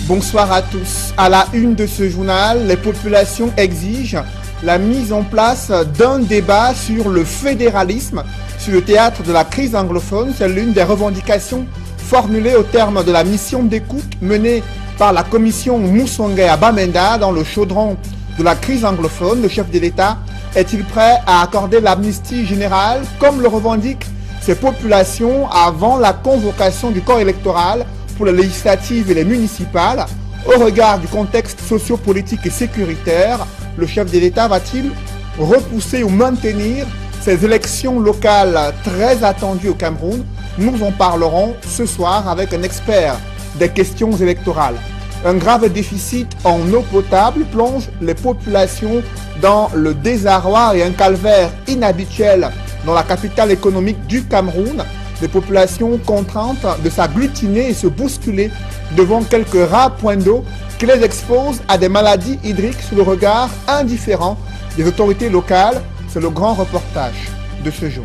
Bonsoir à tous. À la une de ce journal, les populations exigent la mise en place d'un débat sur le fédéralisme sur le théâtre de la crise anglophone. C'est l'une des revendications formulées au terme de la mission d'écoute menée par la commission Moussongué à Bamenda dans le chaudron de la crise anglophone. Le chef de l'État est-il prêt à accorder l'amnistie générale comme le revendiquent ces populations avant la convocation du corps électoral pour les législatives et les municipales? Au regard du contexte sociopolitique et sécuritaire, le chef de l'État va-t-il repousser ou maintenir ces élections locales très attendues au Cameroun? Nous en parlerons ce soir avec un expert des questions électorales. Un grave déficit en eau potable plonge les populations dans le désarroi et un calvaire inhabituel dans la capitale économique du Cameroun. Des populations contraintes de s'agglutiner et se bousculer devant quelques rares points d'eau qui les exposent à des maladies hydriques sous le regard indifférent des autorités locales. C'est le grand reportage de ce jour.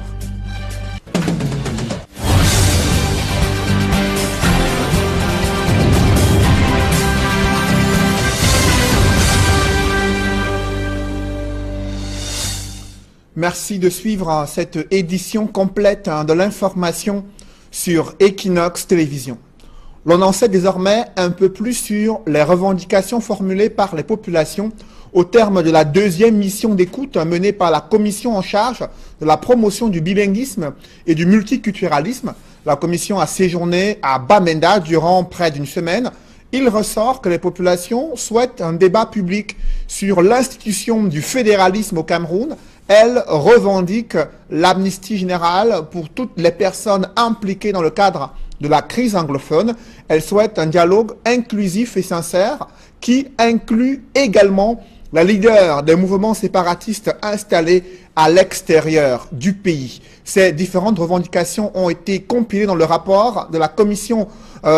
Merci de suivre cette édition complète de l'information sur Equinox Télévision. L'on en sait désormais un peu plus sur les revendications formulées par les populations au terme de la deuxième mission d'écoute menée par la commission en charge de la promotion du bilinguisme et du multiculturalisme. La commission a séjourné à Bamenda durant près d'une semaine. Il ressort que les populations souhaitent un débat public sur l'institution du fédéralisme au Cameroun. Elle revendique l'amnistie générale pour toutes les personnes impliquées dans le cadre de la crise anglophone. Elle souhaite un dialogue inclusif et sincère qui inclut également la leader des mouvements séparatistes installés à l'extérieur du pays. Ces différentes revendications ont été compilées dans le rapport de la commission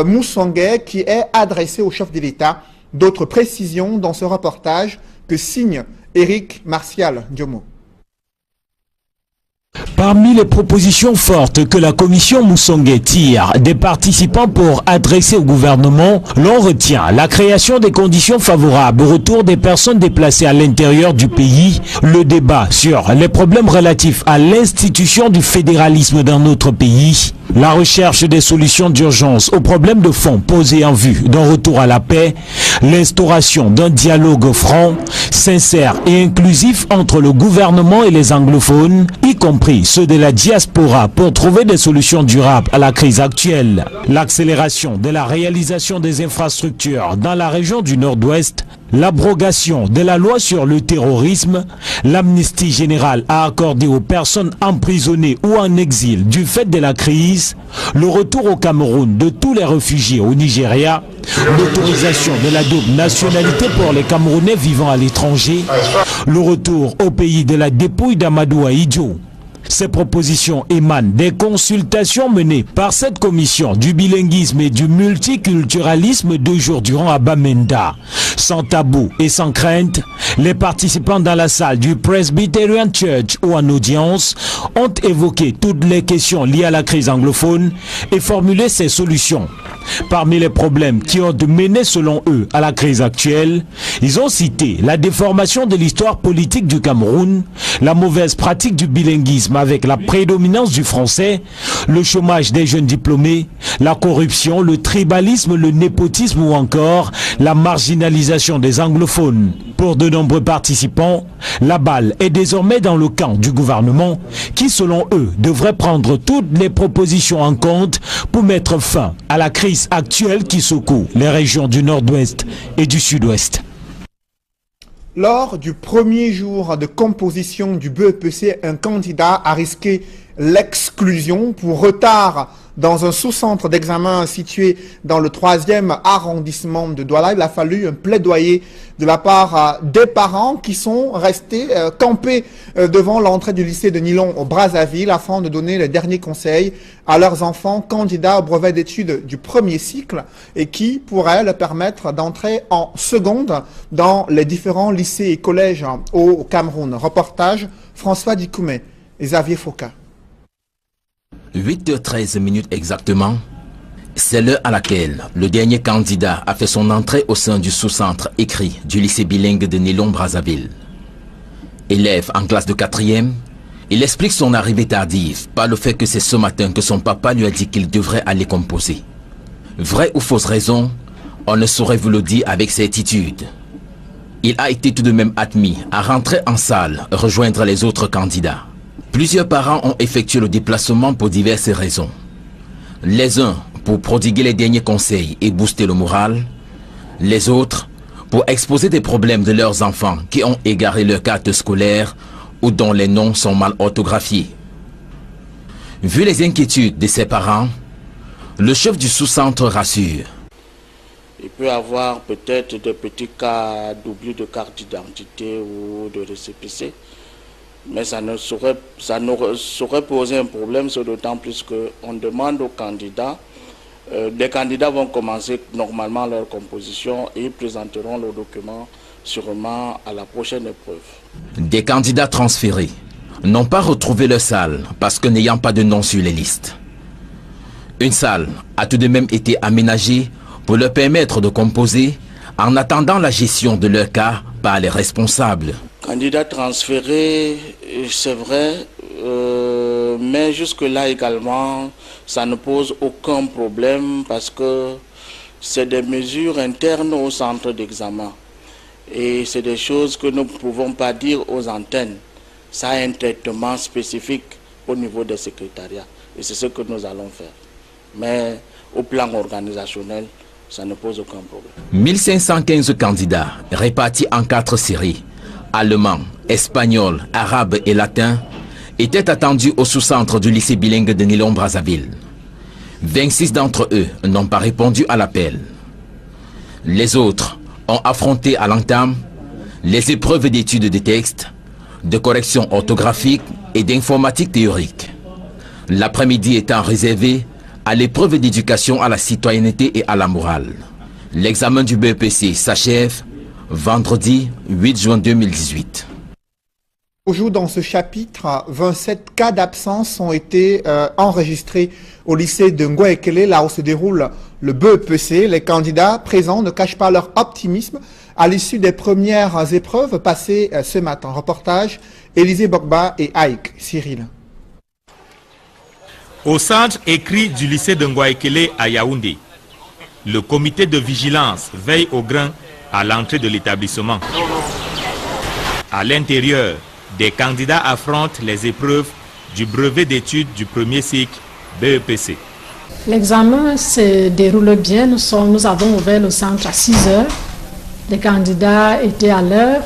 Moussongué qui est adressé au chef de l'État. D'autres précisions dans ce reportage que signe Éric Martial Diomo. Parmi les propositions fortes que la commission Moussongué tire des participants pour adresser au gouvernement, l'on retient la création des conditions favorables au retour des personnes déplacées à l'intérieur du pays, le débat sur les problèmes relatifs à l'institution du fédéralisme dans notre pays, la recherche des solutions d'urgence aux problèmes de fond posés en vue d'un retour à la paix, l'instauration d'un dialogue franc, sincère et inclusif entre le gouvernement et les anglophones, y compris ceux de la diaspora, pour trouver des solutions durables à la crise actuelle. L'accélération de la réalisation des infrastructures dans la région du Nord-Ouest, l'abrogation de la loi sur le terrorisme, l'amnistie générale à accorder aux personnes emprisonnées ou en exil du fait de la crise, le retour au Cameroun de tous les réfugiés au Nigeria, l'autorisation de la double nationalité pour les Camerounais vivant à l'étranger, le retour au pays de la dépouille d'Amadou Ahidjo. Ces propositions émanent des consultations menées par cette commission du bilinguisme et du multiculturalisme 2 jours durant à Bamenda. Sans tabou et sans crainte, les participants dans la salle du Presbyterian Church ou en audience ont évoqué toutes les questions liées à la crise anglophone et formulé ces solutions. Parmi les problèmes qui ont mené selon eux à la crise actuelle, ils ont cité la déformation de l'histoire politique du Cameroun, la mauvaise pratique du bilinguisme avec la prédominance du français, le chômage des jeunes diplômés, la corruption, le tribalisme, le népotisme ou encore la marginalisation des anglophones. Pour de nombreux participants, la balle est désormais dans le camp du gouvernement qui, selon eux, devrait prendre toutes les propositions en compte pour mettre fin à la crise actuelle qui secoue les régions du Nord-Ouest et du Sud-Ouest. Lors du premier jour de composition du BEPC, un candidat a risqué l'exclusion pour retard dans un sous-centre d'examen situé dans le 3e arrondissement de Douala. Il a fallu un plaidoyer de la part des parents qui sont restés campés devant l'entrée du lycée de Nilon au Brazzaville afin de donner les derniers conseils à leurs enfants candidats au brevet d'études du premier cycle et qui pourraient leur permettre d'entrer en seconde dans les différents lycées et collèges au Cameroun. Reportage François Dikoumé et Xavier Foucault. 8h13 exactement. C'est l'heure à laquelle le dernier candidat a fait son entrée au sein du sous-centre écrit du lycée bilingue de Nilon-Brazzaville. Élève en classe de 4e, il explique son arrivée tardive par le fait que c'est ce matin que son papa lui a dit qu'il devrait aller composer. Vraie ou fausse raison, on ne saurait vous le dire avec certitude. Il a été tout de même admis à rentrer en salle, rejoindre les autres candidats. Plusieurs parents ont effectué le déplacement pour diverses raisons. Les uns pour prodiguer les derniers conseils et booster le moral. Les autres pour exposer des problèmes de leurs enfants qui ont égaré leur carte scolaire ou dont les noms sont mal orthographiés. Vu les inquiétudes de ses parents, le chef du sous-centre rassure. Il peut y avoir peut-être des petits cas d'oubli de carte d'identité ou de récépissé, mais ça ne saurait poser un problème, c'est d'autant plus qu'on demande aux candidats. Les candidats vont commencer normalement leur composition et ils présenteront leurs documents sûrement à la prochaine épreuve. Des candidats transférés n'ont pas retrouvé leur salle parce que n'ayant pas de nom sur les listes. Une salle a tout de même été aménagée pour leur permettre de composer en attendant la gestion de leur cas par les responsables. Candidats transférés, c'est vrai, mais jusque-là également, ça ne pose aucun problème parce que c'est des mesures internes au centre d'examen. Et c'est des choses que nous ne pouvons pas dire aux antennes. Ça a un traitement spécifique au niveau des secrétariats. Et c'est ce que nous allons faire. Mais au plan organisationnel, ça ne pose aucun problème. 1515 candidats répartis en 4 séries, allemand, espagnol, arabe et latin, étaient attendus au sous-centre du lycée bilingue de Nilon-Brazzaville. 26 d'entre eux n'ont pas répondu à l'appel. Les autres ont affronté à l'entame les épreuves d'études de texte, de correction orthographique et d'informatique théorique. L'après-midi étant réservé à l'épreuve d'éducation à la citoyenneté et à la morale. L'examen du BEPC s'achève vendredi 8 juin 2018. Aujourd'hui, dans ce chapitre, 27 cas d'absence ont été enregistrés au lycée de Ngouaekele, là où se déroule le BEPC. Les candidats présents ne cachent pas leur optimisme à l'issue des premières épreuves passées ce matin. Reportage, Élisée Bokba et Aïk Cyril. Au centre écrit du lycée de Ngouaekele à Yaoundé, le comité de vigilance veille au grain à l'entrée de l'établissement. À l'intérieur, des candidats affrontent les épreuves du brevet d'études du premier cycle BEPC. L'examen se déroule bien. Nous avons ouvert le centre à 6 heures. Les candidats étaient à l'heure.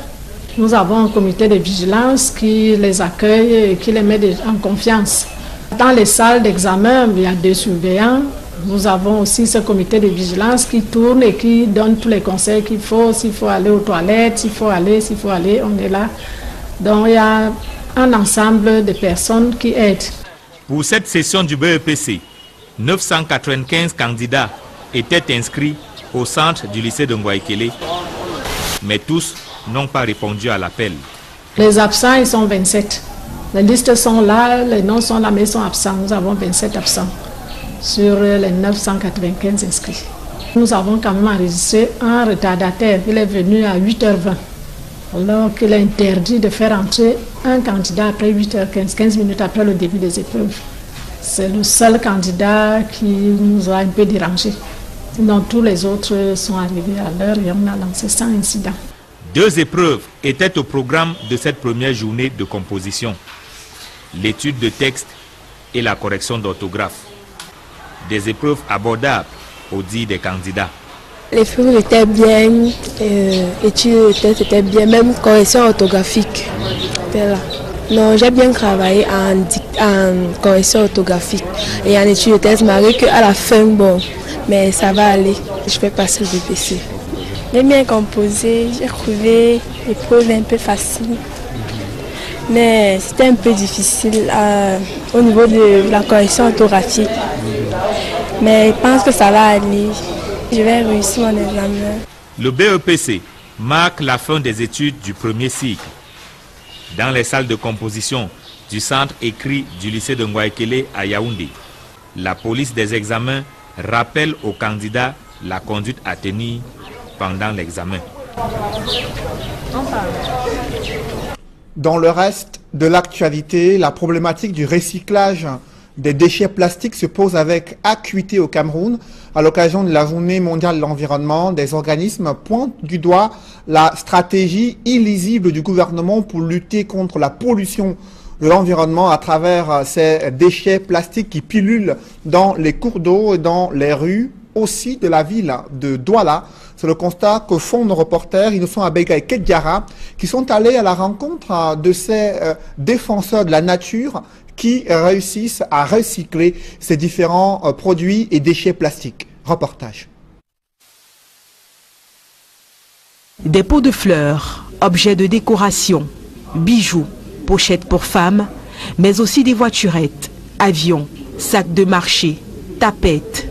Nous avons un comité de vigilance qui les accueille et qui les met en confiance. Dans les salles d'examen, il y a 2 surveillants. Nous avons aussi ce comité de vigilance qui tourne et qui donne tous les conseils qu'il faut. S'il faut aller aux toilettes, s'il faut aller, on est là. Donc il y a un ensemble de personnes qui aident. Pour cette session du BEPC, 995 candidats étaient inscrits au centre du lycée de Ngouaekele, mais tous n'ont pas répondu à l'appel. Les absents, ils sont 27. Les listes sont là, les noms sont là, mais ils sont absents. Nous avons 27 absents sur les 995 inscrits. Nous avons quand même enregistré un retardataire. Il est venu à 8h20. Alors qu'il est interdit de faire entrer un candidat après 8h15, 15 minutes après le début des épreuves. C'est le seul candidat qui nous a un peu dérangé. Sinon, tous les autres sont arrivés à l'heure et on a lancé sans incident. 2 épreuves étaient au programme de cette première journée de composition. L'étude de texte et la correction d'orthographe. Des épreuves abordables au dit des candidats. Les épreuves étaient bien, études de texte étaient bien, même correction orthographique. Là. Non, j'ai bien travaillé en correction orthographique et en études de texte, malgré qu'à la fin, bon, mais ça va aller. Je vais passer le BPC. J'ai bien composé, j'ai trouvé l'épreuve un peu facile. Mais c'était un peu difficile au niveau de la correction orthographique. Mais je pense que ça va aller. Je vais réussir mon examen. Le BEPC marque la fin des études du premier cycle. Dans les salles de composition du centre écrit du lycée de Ngouaekele à Yaoundé, la police des examens rappelle aux candidats la conduite à tenir pendant l'examen. Dans le reste de l'actualité, la problématique du recyclage des déchets plastiques se pose avec acuité au Cameroun. À l'occasion de la Journée mondiale de l'environnement, des organismes pointent du doigt la stratégie illisible du gouvernement pour lutter contre la pollution de l'environnement à travers ces déchets plastiques qui pilulent dans les cours d'eau et dans les rues aussi de la ville de Douala. C'est le constat que font nos reporters Innocent Abega et Kedjara qui sont allés à la rencontre de ces défenseurs de la nature qui réussissent à recycler ces différents produits et déchets plastiques. Reportage. Des pots de fleurs, objets de décoration, bijoux, pochettes pour femmes, mais aussi des voiturettes, avions, sacs de marché, tapettes.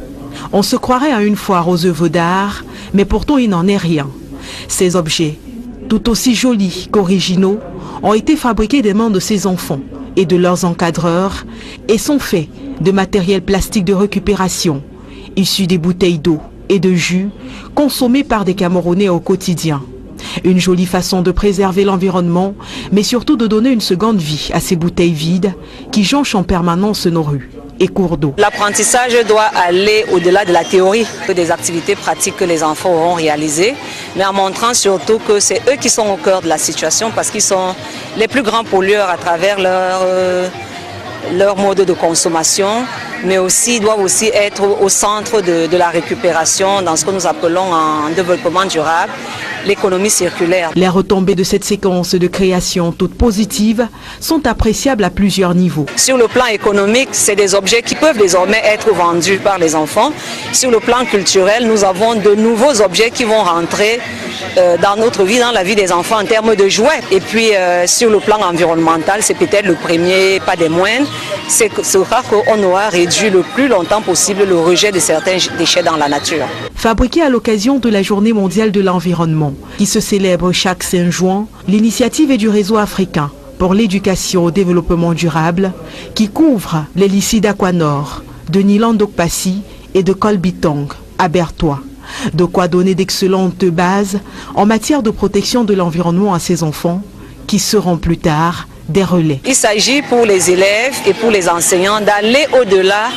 On se croirait à une foire aux œuvres d'art, mais pourtant il n'en est rien. Ces objets, tout aussi jolis qu'originaux, ont été fabriqués des mains de ces enfants et de leurs encadreurs et sont faits de matériel plastique de récupération, issus des bouteilles d'eau et de jus consommés par des Camerounais au quotidien. Une jolie façon de préserver l'environnement, mais surtout de donner une seconde vie à ces bouteilles vides qui jonchent en permanence nos rues et cours d'eau. L'apprentissage doit aller au-delà de la théorie, des activités pratiques que les enfants auront réalisées, mais en montrant surtout que c'est eux qui sont au cœur de la situation parce qu'ils sont les plus grands pollueurs à travers leur mode de consommation, mais aussi doivent aussi être au centre de la récupération dans ce que nous appelons en développement durable, l'économie circulaire. Les retombées de cette séquence de création toute positive sont appréciables à plusieurs niveaux. Sur le plan économique, c'est des objets qui peuvent désormais être vendus par les enfants. Sur le plan culturel, nous avons de nouveaux objets qui vont rentrer dans notre vie, dans la vie des enfants en termes de jouets. Et puis sur le plan environnemental, c'est peut-être le premier, pas des moindres, c'est rare qu'on aura réduit le plus longtemps possible le rejet de certains déchets dans la nature. Fabriqué à l'occasion de la Journée mondiale de l'environnement, qui se célèbre chaque 5 juin, l'initiative est du Réseau africain pour l'éducation au développement durable, qui couvre les lycées d'Aquanor, de Nilandokpassi et de Kolbitong à Bertois. De quoi donner d'excellentes bases en matière de protection de l'environnement à ces enfants, qui seront plus tard des relais. Il s'agit pour les élèves et pour les enseignants d'aller au-delà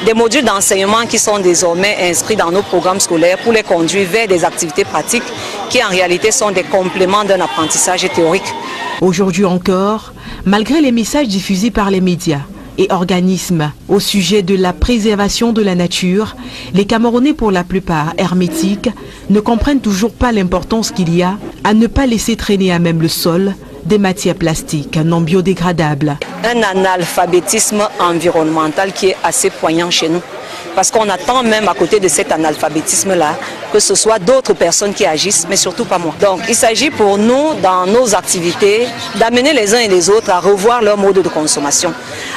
des modules d'enseignement qui sont désormais inscrits dans nos programmes scolaires pour les conduire vers des activités pratiques qui en réalité sont des compléments d'un apprentissage théorique. Aujourd'hui encore, malgré les messages diffusés par les médias et organismes au sujet de la préservation de la nature, les Camerounais, pour la plupart hermétiques, ne comprennent toujours pas l'importance qu'il y a à ne pas laisser traîner à même le sol des matières plastiques non biodégradables. Un analphabétisme environnemental qui est assez poignant chez nous. Parce qu'on attend même à côté de cet analphabétisme-là que ce soit d'autres personnes qui agissent, mais surtout pas moi. Donc il s'agit pour nous, dans nos activités, d'amener les uns et les autres à revoir leur mode de consommation.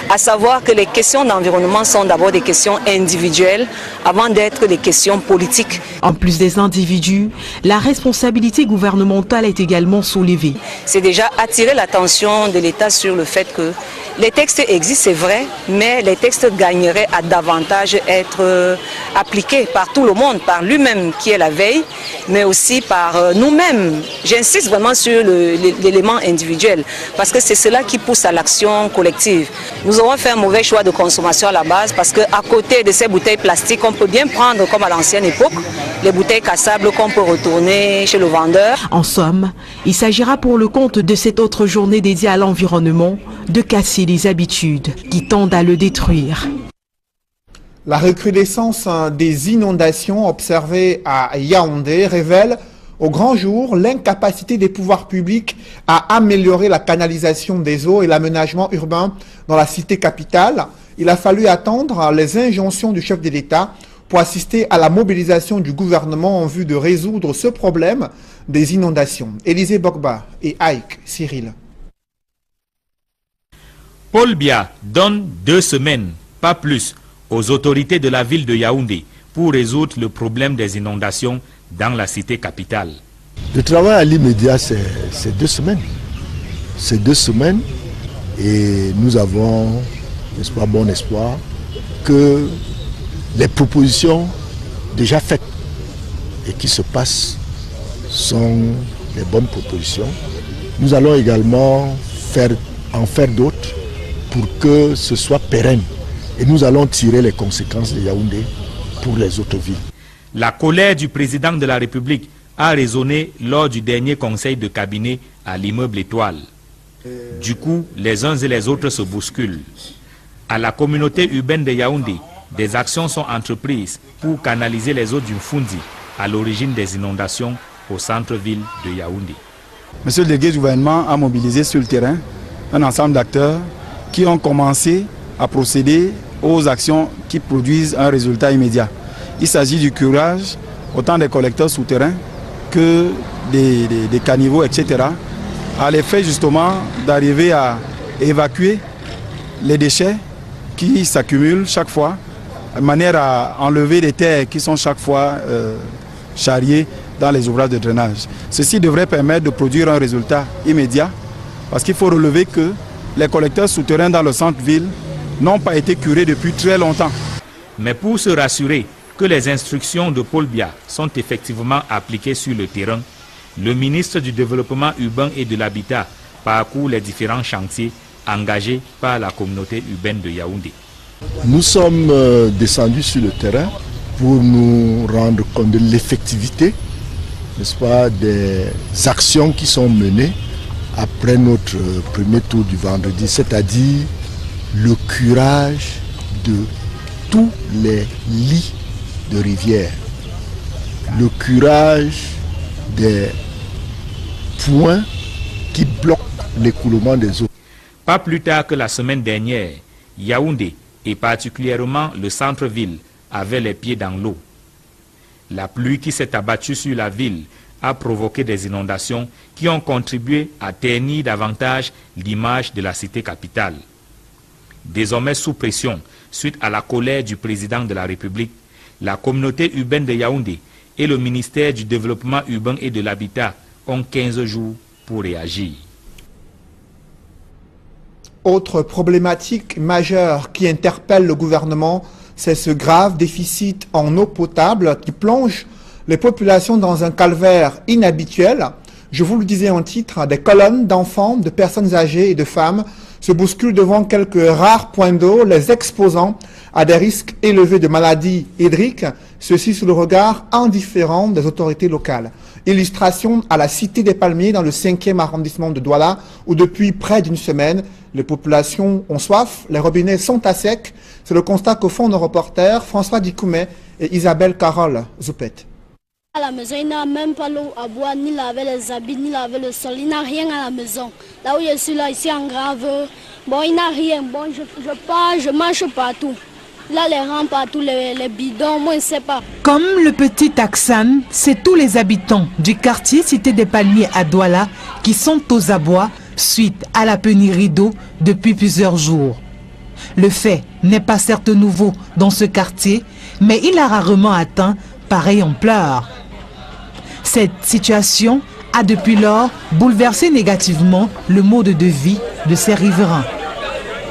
À savoir que les questions d'environnement sont d'abord des questions individuelles avant d'être des questions politiques. En plus des individus, la responsabilité gouvernementale est également soulevée. C'est déjà attirer l'attention de l'État sur le fait que les textes existent, c'est vrai, mais les textes gagneraient à davantage être appliqués par tout le monde, par lui-même qui est la veille, mais aussi par nous-mêmes. J'insiste vraiment sur l'élément individuel, parce que c'est cela qui pousse à l'action collective. Nous avons fait un mauvais choix de consommation à la base, parce qu'à côté de ces bouteilles plastiques, on peut bien prendre, comme à l'ancienne époque, les bouteilles cassables qu'on peut retourner chez le vendeur. En somme, il s'agira pour le compte de cette autre journée dédiée à l'environnement de casser les habitudes qui tendent à le détruire. La recrudescence des inondations observées à Yaoundé révèle au grand jour l'incapacité des pouvoirs publics à améliorer la canalisation des eaux et l'aménagement urbain dans la cité capitale. Il a fallu attendre les injonctions du chef de l'État pour assister à la mobilisation du gouvernement en vue de résoudre ce problème des inondations. Élisée Bogba et Ike Cyril. Paul Biya donne 2 semaines, pas plus, aux autorités de la ville de Yaoundé pour résoudre le problème des inondations dans la cité capitale. Le travail à l'immédiat, c'est 2 semaines. C'est 2 semaines et nous avons, n'est-ce pas, bon espoir que les propositions déjà faites et qui se passent sont les bonnes propositions. Nous allons également en faire d'autres pour que ce soit pérenne. Et nous allons tirer les conséquences de Yaoundé pour les autres villes. La colère du président de la République a résonné lors du dernier conseil de cabinet à l'immeuble Étoile. Du coup, les uns et les autres se bousculent. À la communauté urbaine de Yaoundé, des actions sont entreprises pour canaliser les eaux du Mfundi à l'origine des inondations au centre-ville de Yaoundé. Monsieur le délégué du gouvernement a mobilisé sur le terrain un ensemble d'acteurs qui ont commencé à procéder aux actions qui produisent un résultat immédiat. Il s'agit du curage autant des collecteurs souterrains que des caniveaux, etc. à l'effet justement d'arriver à évacuer les déchets qui s'accumulent chaque fois, de manière à enlever les terres qui sont chaque fois charriées dans les ouvrages de drainage. Ceci devrait permettre de produire un résultat immédiat parce qu'il faut relever que les collecteurs souterrains dans le centre-ville n'ont pas été curés depuis très longtemps. Mais pour se rassurer que les instructions de Paul Biya sont effectivement appliquées sur le terrain, le ministre du Développement urbain et de l'Habitat parcourt les différents chantiers engagés par la communauté urbaine de Yaoundé. Nous sommes descendus sur le terrain pour nous rendre compte de l'effectivité, n'est-ce pas, des actions qui sont menées après notre premier tour du vendredi, c'est-à-dire le curage de tous les lits de rivières, le curage des points qui bloquent l'écoulement des eaux. Pas plus tard que la semaine dernière, Yaoundé et particulièrement le centre-ville avaient les pieds dans l'eau. La pluie qui s'est abattue sur la ville a provoqué des inondations qui ont contribué à ternir davantage l'image de la cité capitale. Désormais sous pression, suite à la colère du président de la République, la communauté urbaine de Yaoundé et le ministère du Développement urbain et de l'Habitat ont 15 jours pour réagir. Autre problématique majeure qui interpelle le gouvernement, c'est ce grave déficit en eau potable qui plonge les populations dans un calvaire inhabituel. Je vous le disais en titre, des colonnes d'enfants, de personnes âgées et de femmes se bousculent devant quelques rares points d'eau, les exposant à des risques élevés de maladies hydriques, ceci sous le regard indifférent des autorités locales. Illustration à la Cité des Palmiers dans le 5e arrondissement de Douala, où depuis près d'une semaine, les populations ont soif, les robinets sont à sec. C'est le constat que font nos reporters François Dikoumé et Isabelle Carole Zoupet. À la maison, il n'a même pas l'eau à boire, ni laver les habits, ni laver le sol. Il n'a rien à la maison. Là où je suis, là, ici en grave, bon, il n'a rien. Bon, je pars, je marche partout. Là, les rangs partout, les bidons, moi, je ne sais pas. Comme le petit Aksan, c'est tous les habitants du quartier Cité des Palmiers à Douala qui sont aux abois suite à la pénurie d'eau depuis plusieurs jours. Le fait n'est pas certes nouveau dans ce quartier, mais il a rarement atteint pareille ampleur. Cette situation a depuis lors bouleversé négativement le mode de vie de ces riverains.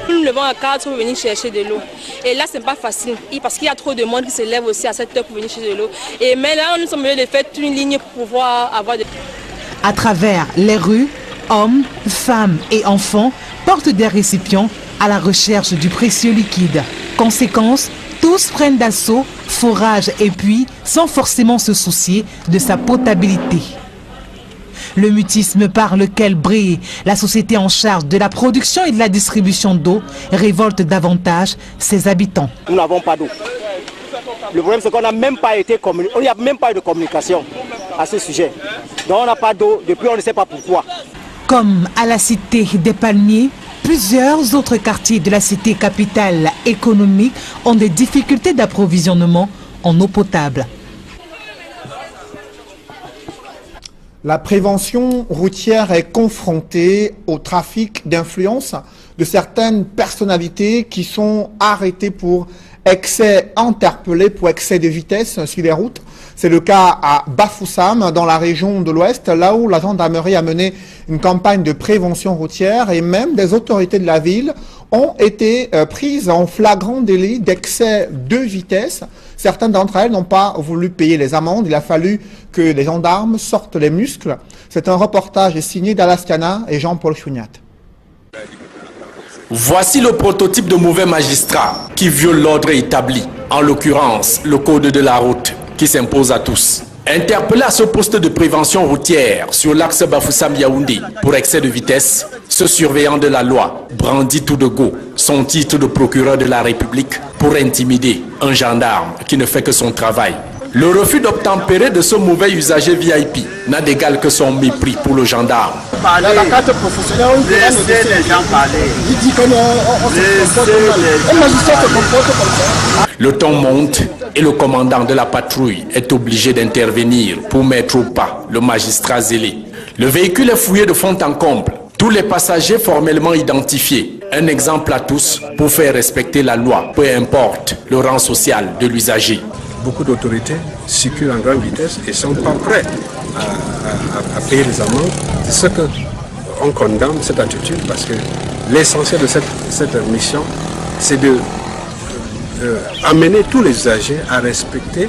Nous nous levons à 4 pour venir chercher de l'eau. Et là, ce n'est pas facile parce qu'il y a trop de monde qui se lève aussi à 7 heures pour venir chercher de l'eau. Et mais là, nous sommes obligés de faire une ligne pour pouvoir avoir de l'eau. À travers les rues, hommes, femmes et enfants portent des récipients à la recherche du précieux liquide. Conséquence, tous prennent d'assaut, forage et puits sans forcément se soucier de sa potabilité. Le mutisme par lequel brille la société en charge de la production et de la distribution d'eau révolte davantage ses habitants. Nous n'avons pas d'eau. Le problème c'est qu'on n'a même pas été communiqué, il n'y a même pas eu de communication à ce sujet. Donc on n'a pas d'eau depuis on ne sait pas pourquoi. Comme à la Cité des Palmiers, plusieurs autres quartiers de la cité capitale économique ont des difficultés d'approvisionnement en eau potable. La prévention routière est confrontée au trafic d'influence de certaines personnalités qui sont arrêtées pour excès, interpellées pour excès de vitesse sur les routes. C'est le cas à Bafoussam, dans la région de l'Ouest, là où la gendarmerie a mené une campagne de prévention routière et même des autorités de la ville ont été prises en flagrant délit d'excès de vitesse. Certaines d'entre elles n'ont pas voulu payer les amendes. Il a fallu que les gendarmes sortent les muscles. C'est un reportage signé d'Alaskana et Jean-Paul Chouniat. Voici le prototype de mauvais magistrat qui viole l'ordre établi, en l'occurrence le code de la route qui s'impose à tous. Interpellé à ce poste de prévention routière sur l'axe Bafoussam-Yaoundé pour excès de vitesse, ce surveillant de la loi brandit tout de go son titre de procureur de la République pour intimider un gendarme qui ne fait que son travail. Le refus d'obtempérer de ce mauvais usager VIP n'a d'égal que son mépris pour le gendarme. La carte professionnelle, on laissez les gens parler. Il dit qu'on se comporte comme ça. Le ton monte et le commandant de la patrouille est obligé d'intervenir pour mettre au pas le magistrat zélé. Le véhicule est fouillé de fond en comble. Tous les passagers formellement identifiés. Un exemple à tous pour faire respecter la loi, peu importe le rang social de l'usager. Beaucoup d'autorités circulent en grande vitesse et ne sont pas prêts à payer les amendes. C'est ce qu'on condamne, cette attitude, parce que l'essentiel de cette mission, c'est de amener tous les usagers à respecter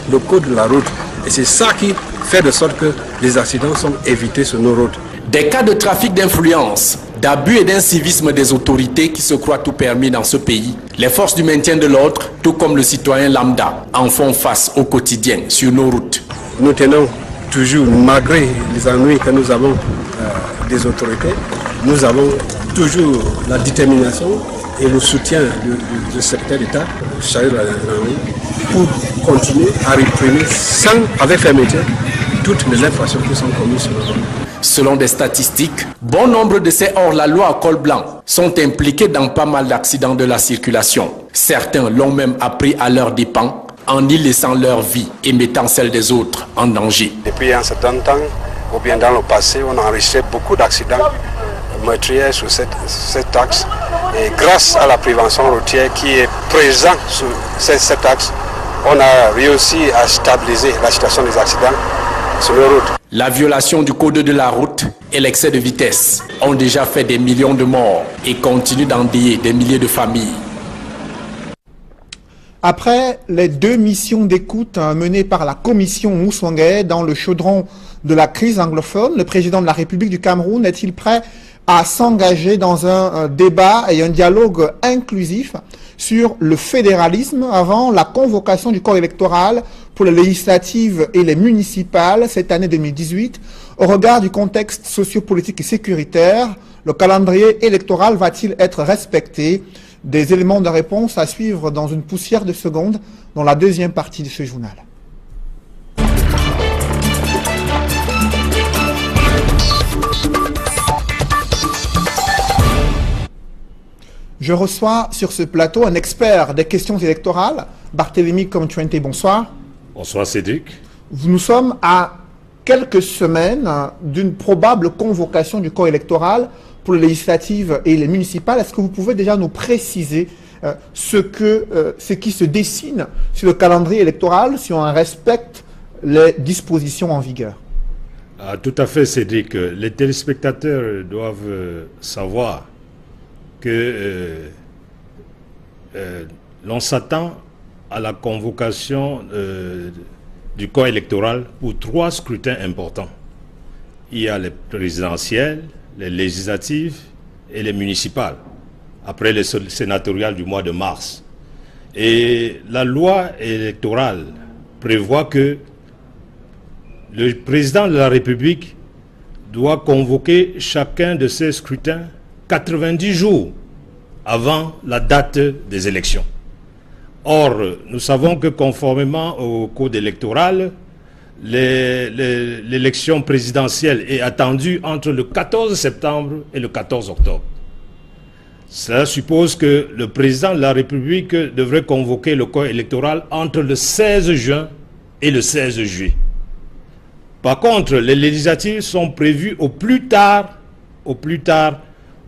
le code de la route. Et c'est ça qui fait de sorte que les accidents sont évités sur nos routes. Des cas de trafic d'influence, d'abus et d'incivisme des autorités qui se croient tout permis dans ce pays, les forces du maintien de l'ordre, tout comme le citoyen lambda, en font face au quotidien sur nos routes. Nous tenons toujours, malgré les ennuis que nous avons des autorités, nous avons toujours la détermination et le soutien du secrétaire d'État, chargé de la gendarmerie, pour continuer à réprimer avec fermeté toutes les infractions qui sont commises sur nos routes. Selon des statistiques, bon nombre de ces hors-la-loi à col blanc sont impliqués dans pas mal d'accidents de la circulation. Certains l'ont même appris à leurs dépens, en y laissant leur vie et mettant celle des autres en danger. Depuis un certain temps, ou bien dans le passé, on a enregistré beaucoup d'accidents meurtriers sur cet axe. Et grâce à la prévention routière qui est présente sur cet axe, on a réussi à stabiliser la situation des accidents sur les routes. La violation du code de la route et l'excès de vitesse ont déjà fait des millions de morts et continuent d'endeuiller des milliers de familles. Après les 2 missions d'écoute menées par la commission Moussongé dans le chaudron de la crise anglophone, le président de la République du Cameroun est-il prêt à s'engager dans un débat et un dialogue inclusif sur le fédéralisme avant la convocation du corps électoral pour les législatives et les municipales cette année 2018. Au regard du contexte sociopolitique et sécuritaire, le calendrier électoral va-t-il être respecté? Des éléments de réponse à suivre dans une poussière de secondes dans la deuxième partie de ce journal. Je reçois sur ce plateau un expert des questions électorales, Barthélémy Comtuente. Bonsoir. Bonsoir Cédric. Nous sommes à quelques semaines d'une probable convocation du corps électoral pour les législatives et les municipales. Est-ce que vous pouvez déjà nous préciser ce qui se dessine sur le calendrier électoral, si on respecte les dispositions en vigueur? Tout à fait Cédric. Les téléspectateurs doivent savoir que l'on s'attend à la convocation du corps électoral pour 3 scrutins importants. Il y a les présidentielles, les législatives et les municipales, après les sénatoriales du mois de mars. Et la loi électorale prévoit que le président de la République doit convoquer chacun de ces scrutins 90 jours avant la date des élections. Or, nous savons que conformément au code électoral, l'élection présidentielle est attendue entre le 14 septembre et le 14 octobre. Cela suppose que le président de la République devrait convoquer le corps électoral entre le 16 juin et le 16 juillet. Par contre, les législatives sont prévues au plus tard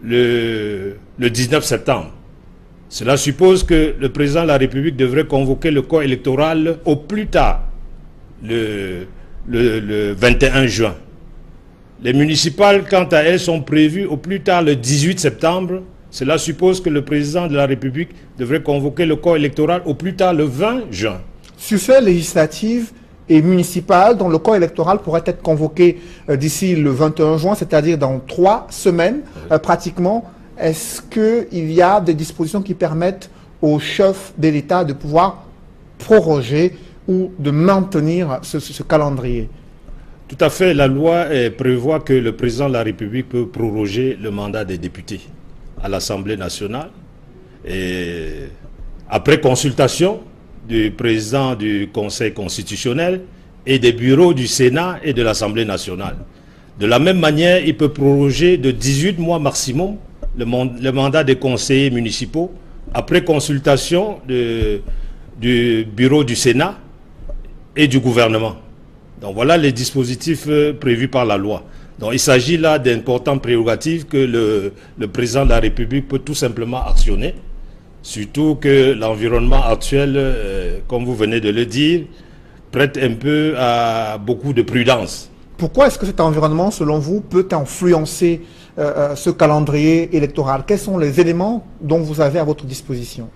le 19 septembre. Cela suppose que le président de la République devrait convoquer le corps électoral au plus tard le 21 juin. Les municipales, quant à elles, sont prévues au plus tard le 18 septembre. Cela suppose que le président de la République devrait convoquer le corps électoral au plus tard le 20 juin. Sur ces législatives et municipales, dont le corps électoral pourrait être convoqué d'ici le 21 juin, c'est-à-dire dans 3 semaines pratiquement, est-ce qu'il y a des dispositions qui permettent au chef de l'État de pouvoir proroger ou de maintenir ce calendrier? Tout à fait, la loi prévoit que le président de la République peut proroger le mandat des députés à l'Assemblée nationale et après consultation du président du Conseil constitutionnel et des bureaux du Sénat et de l'Assemblée nationale. De la même manière, il peut proroger de 18 mois maximum le mandat des conseillers municipaux après consultation du bureau du Sénat et du gouvernement. Donc voilà les dispositifs prévus par la loi. Donc il s'agit là d'importantes prérogatives que le président de la République peut tout simplement actionner, surtout que l'environnement actuel, comme vous venez de le dire, prête un peu à beaucoup de prudence. Pourquoi est-ce que cet environnement, selon vous, peut influencer ce calendrier électoral? Quels sont les éléments dont vous avez à votre disposition?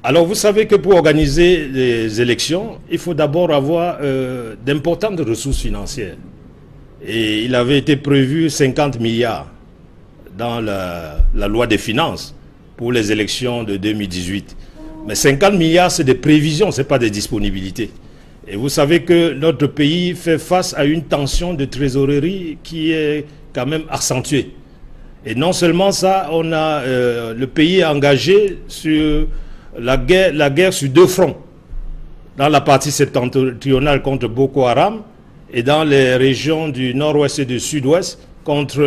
Alors vous savez que pour organiser les élections, il faut d'abord avoir d'importantes ressources financières. Et il avait été prévu 50 milliards dans la loi des finances pour les élections de 2018. Mais 50 milliards, c'est des prévisions, ce n'est pas des disponibilités. Et vous savez que notre pays fait face à une tension de trésorerie qui est quand même accentuée. Et non seulement ça, on a le pays engagé sur la guerre sur 2 fronts. Dans la partie septentrionale contre Boko Haram et dans les régions du nord-ouest et du sud-ouest contre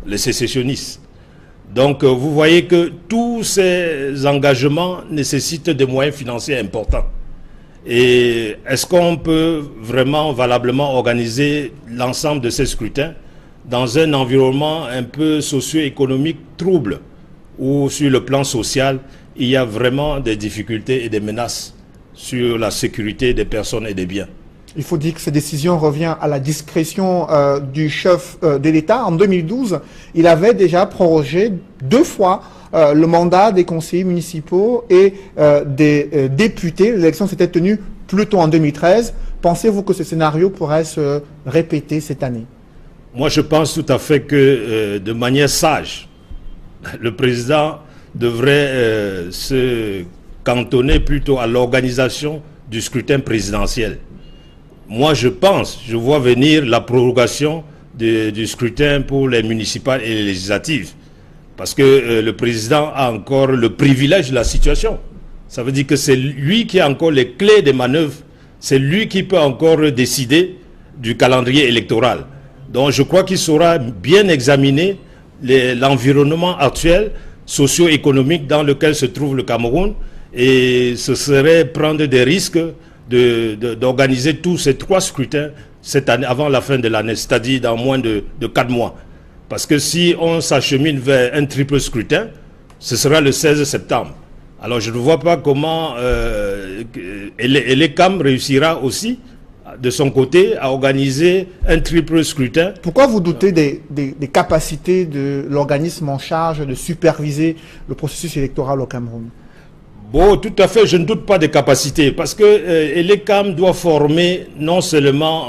les sécessionnistes. Donc vous voyez que tous ces engagements nécessitent des moyens financiers importants. Et est-ce qu'on peut vraiment valablement organiser l'ensemble de ces scrutins dans un environnement un peu socio-économique trouble, où sur le plan social, il y a vraiment des difficultés et des menaces sur la sécurité des personnes et des biens? Il faut dire que cette décision revient à la discrétion du chef de l'État. En 2012, il avait déjà prorogé 2 fois le mandat des conseillers municipaux et des députés. L'élection s'était tenue plus tôt en 2013. Pensez-vous que ce scénario pourrait se répéter cette année? Moi, je pense tout à fait que de manière sage, le président devrait se cantonner plutôt à l'organisation du scrutin présidentiel. Moi, je vois venir la prorogation du scrutin pour les municipales et les législatives. Parce que le président a encore le privilège de la situation. Ça veut dire que c'est lui qui a encore les clés des manœuvres. C'est lui qui peut encore décider du calendrier électoral. Donc je crois qu'il saura bien examiner l'environnement actuel, socio-économique dans lequel se trouve le Cameroun. Et ce serait prendre des risques d'organiser tous ces 3 scrutins cette année, avant la fin de l'année, c'est-à-dire dans moins de 4 mois. Parce que si on s'achemine vers un triple scrutin, ce sera le 16 septembre. Alors je ne vois pas comment l'ECAM réussira aussi, de son côté, à organiser un triple scrutin. Pourquoi vous doutez des capacités de l'organisme en charge de superviser le processus électoral au Cameroun? Bon, tout à fait, je ne doute pas des capacités, parce que l'ECAM doit former non seulement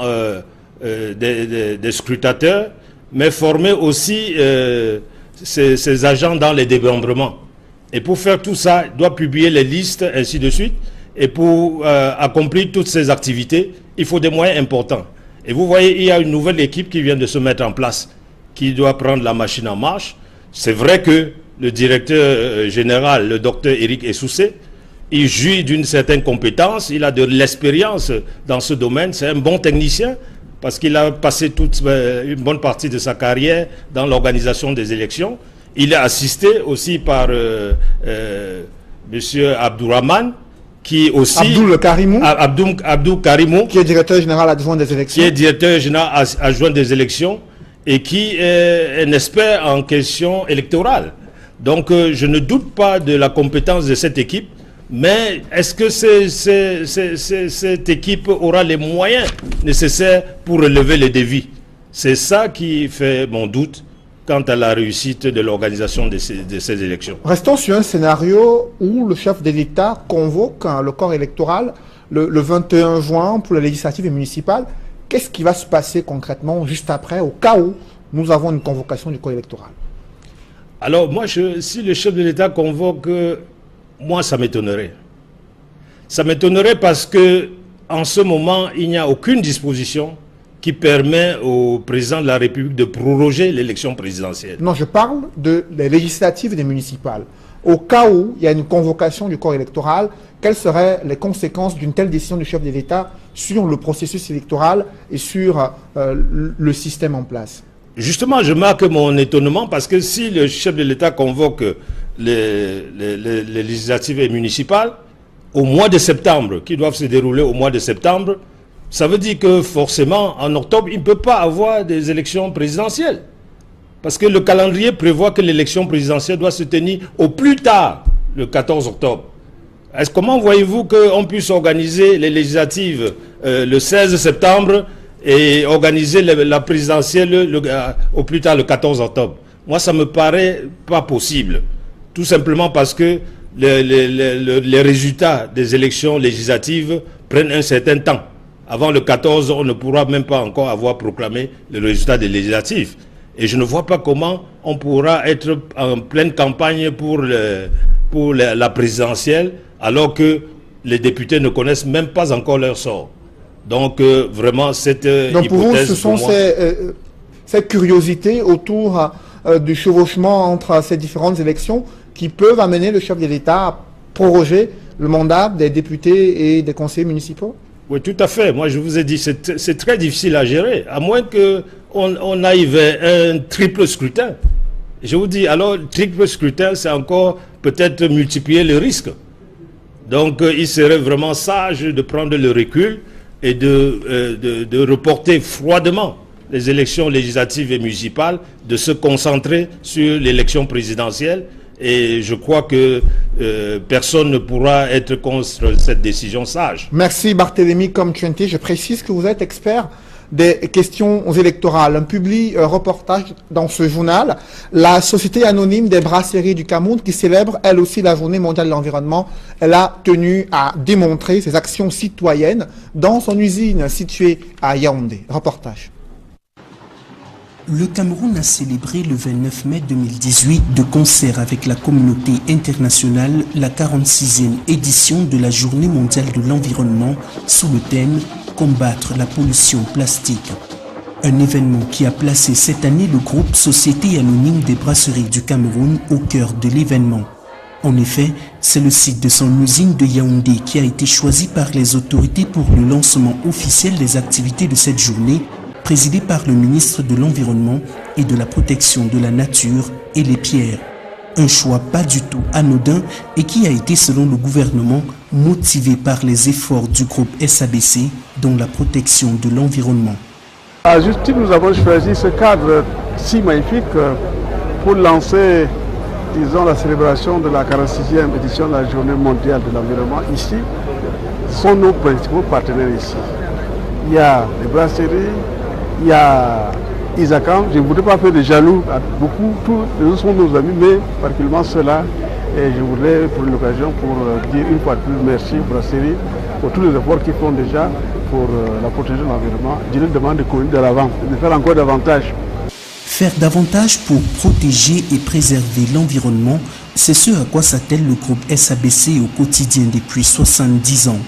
des scrutateurs, mais former aussi ses agents dans les démembrements. Et pour faire tout ça, il doit publier les listes, ainsi de suite. Et pour accomplir toutes ces activités, il faut des moyens importants. Et vous voyez, il y a une nouvelle équipe qui vient de se mettre en place, qui doit prendre la machine en marche. C'est vrai que le directeur général, le docteur Eric Essoussé, il jouit d'une certaine compétence, il a de l'expérience dans ce domaine, c'est un bon technicien, parce qu'il a passé une bonne partie de sa carrière dans l'organisation des élections. Il est assisté aussi par M. Abdourahmane, qui aussi... Abdou Karimou, qui est directeur général adjoint des élections. Qui est directeur général adjoint des élections et qui est un expert en questions électorales. Donc je ne doute pas de la compétence de cette équipe Mais est-ce que cette équipe aura les moyens nécessaires pour relever les défis? C'est ça qui fait mon doute quant à la réussite de l'organisation de ces élections. Restons sur un scénario où le chef de l'État convoque le corps électoral le 21 juin pour les législatives et municipales. Qu'est-ce qui va se passer concrètement juste après, au cas où nous avons une convocation du corps électoral? Alors moi, si le chef de l'État convoque, moi ça m'étonnerait. Ça m'étonnerait parce que en ce moment, il n'y a aucune disposition qui permet au président de la République de proroger l'élection présidentielle. Non, je parle des législatives et des municipales. Au cas où il y a une convocation du corps électoral, quelles seraient les conséquences d'une telle décision du chef de l'État sur le processus électoral et sur le système en place? Justement, je marque mon étonnement parce que si le chef de l'État convoque les législatives et municipales au mois de septembre, qui doivent se dérouler au mois de septembre, ça veut dire que forcément, en octobre, il ne peut pas avoir des élections présidentielles. Parce que le calendrier prévoit que l'élection présidentielle doit se tenir au plus tard, le 14 octobre. Comment voyez-vous qu'on puisse organiser les législatives le 16 septembre et organiser la présidentielle au plus tard le 14 octobre? Moi, ça ne me paraît pas possible. Tout simplement parce que les résultats des élections législatives prennent un certain temps. Avant le 14, on ne pourra même pas encore avoir proclamé le résultat des législatives. Et je ne vois pas comment on pourra être en pleine campagne pour la présidentielle alors que les députés ne connaissent même pas encore leur sort. Donc vraiment cette donc pour hypothèse... vous, ce sont ces curiosités autour du chevauchement entre ces différentes élections qui peuvent amener le chef de l'État à proroger le mandat des députés et des conseillers municipaux? Oui, tout à fait. Moi, je vous ai dit, c'est très difficile à gérer, à moins qu'on aille vers un triple scrutin. Je vous dis, alors, triple scrutin, c'est encore peut-être multiplier le risque. Donc, il serait vraiment sage de prendre le recul et de reporter froidement les élections législatives et municipales, de se concentrer sur l'élection présidentielle. Et je crois que personne ne pourra être contre cette décision sage. Merci Barthélémy Komtchente. Je précise que vous êtes expert des questions électorales. Un public reportage dans ce journal. La Société anonyme des brasseries du Cameroun, qui célèbre elle aussi la journée mondiale de l'environnement, elle a tenu à démontrer ses actions citoyennes dans son usine située à Yaoundé. Reportage. Le Cameroun a célébré le 29 mai 2018 de concert avec la communauté internationale la 46e édition de la Journée mondiale de l'environnement sous le thème « Combattre la pollution plastique ». Un événement qui a placé cette année le groupe Société anonyme des brasseries du Cameroun au cœur de l'événement. En effet, c'est le site de son usine de Yaoundé qui a été choisi par les autorités pour le lancement officiel des activités de cette journée, présidé par le ministre de l'Environnement et de la Protection de la Nature et les Pierres. Un choix pas du tout anodin et qui a été, selon le gouvernement, motivé par les efforts du groupe SABC dans la protection de l'environnement. À juste titre, nous avons choisi ce cadre si magnifique pour lancer, disons, la célébration de la 46e édition de la Journée mondiale de l'environnement. Ici, ce sont nos principaux partenaires ici. Il y a les brasseries, il y a Isakam, je ne voudrais pas faire de jaloux à beaucoup, tous les autres sont nos amis, mais particulièrement ceux-là. Et je voudrais prendre l'occasion pour dire une fois de plus merci aux brasseries pour tous les efforts qu'ils font déjà pour la protection de l'environnement. Je leur demande de courir de l'avant, de faire encore davantage. Faire davantage pour protéger et préserver l'environnement, c'est ce à quoi s'attelle le groupe SABC au quotidien depuis 70 ans.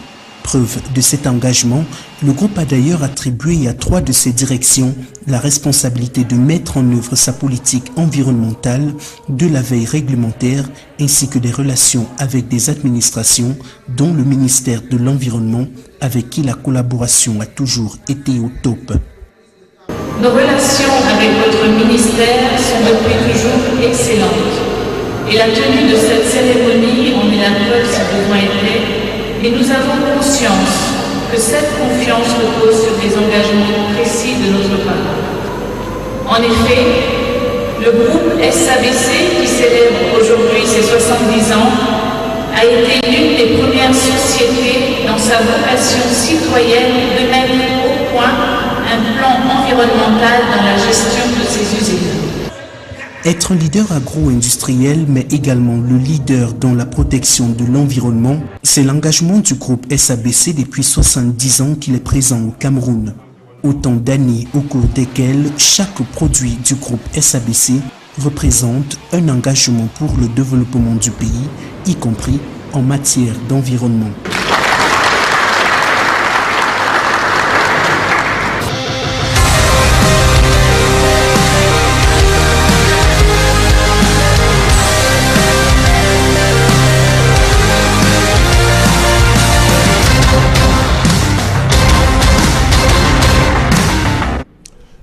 Preuve de cet engagement, le groupe a d'ailleurs attribué à 3 de ses directions la responsabilité de mettre en œuvre sa politique environnementale, de la veille réglementaire ainsi que des relations avec des administrations, dont le ministère de l'Environnement, avec qui la collaboration a toujours été au top. Nos relations avec votre ministère sont depuis toujours excellentes et la tenue de cette cérémonie en est la preuve si besoin était. Et nous avons conscience que cette confiance repose sur des engagements précis de notre part. En effet, le groupe SABC, qui célèbre aujourd'hui ses 70 ans, a été l'une des premières sociétés dans sa vocation citoyenne de mettre au point un plan environnemental dans la gestion de ses usines. Être leader agro-industriel, mais également le leader dans la protection de l'environnement, c'est l'engagement du groupe SABC depuis 70 ans qu'il est présent au Cameroun. Autant d'années au cours desquelles chaque produit du groupe SABC représente un engagement pour le développement du pays, y compris en matière d'environnement.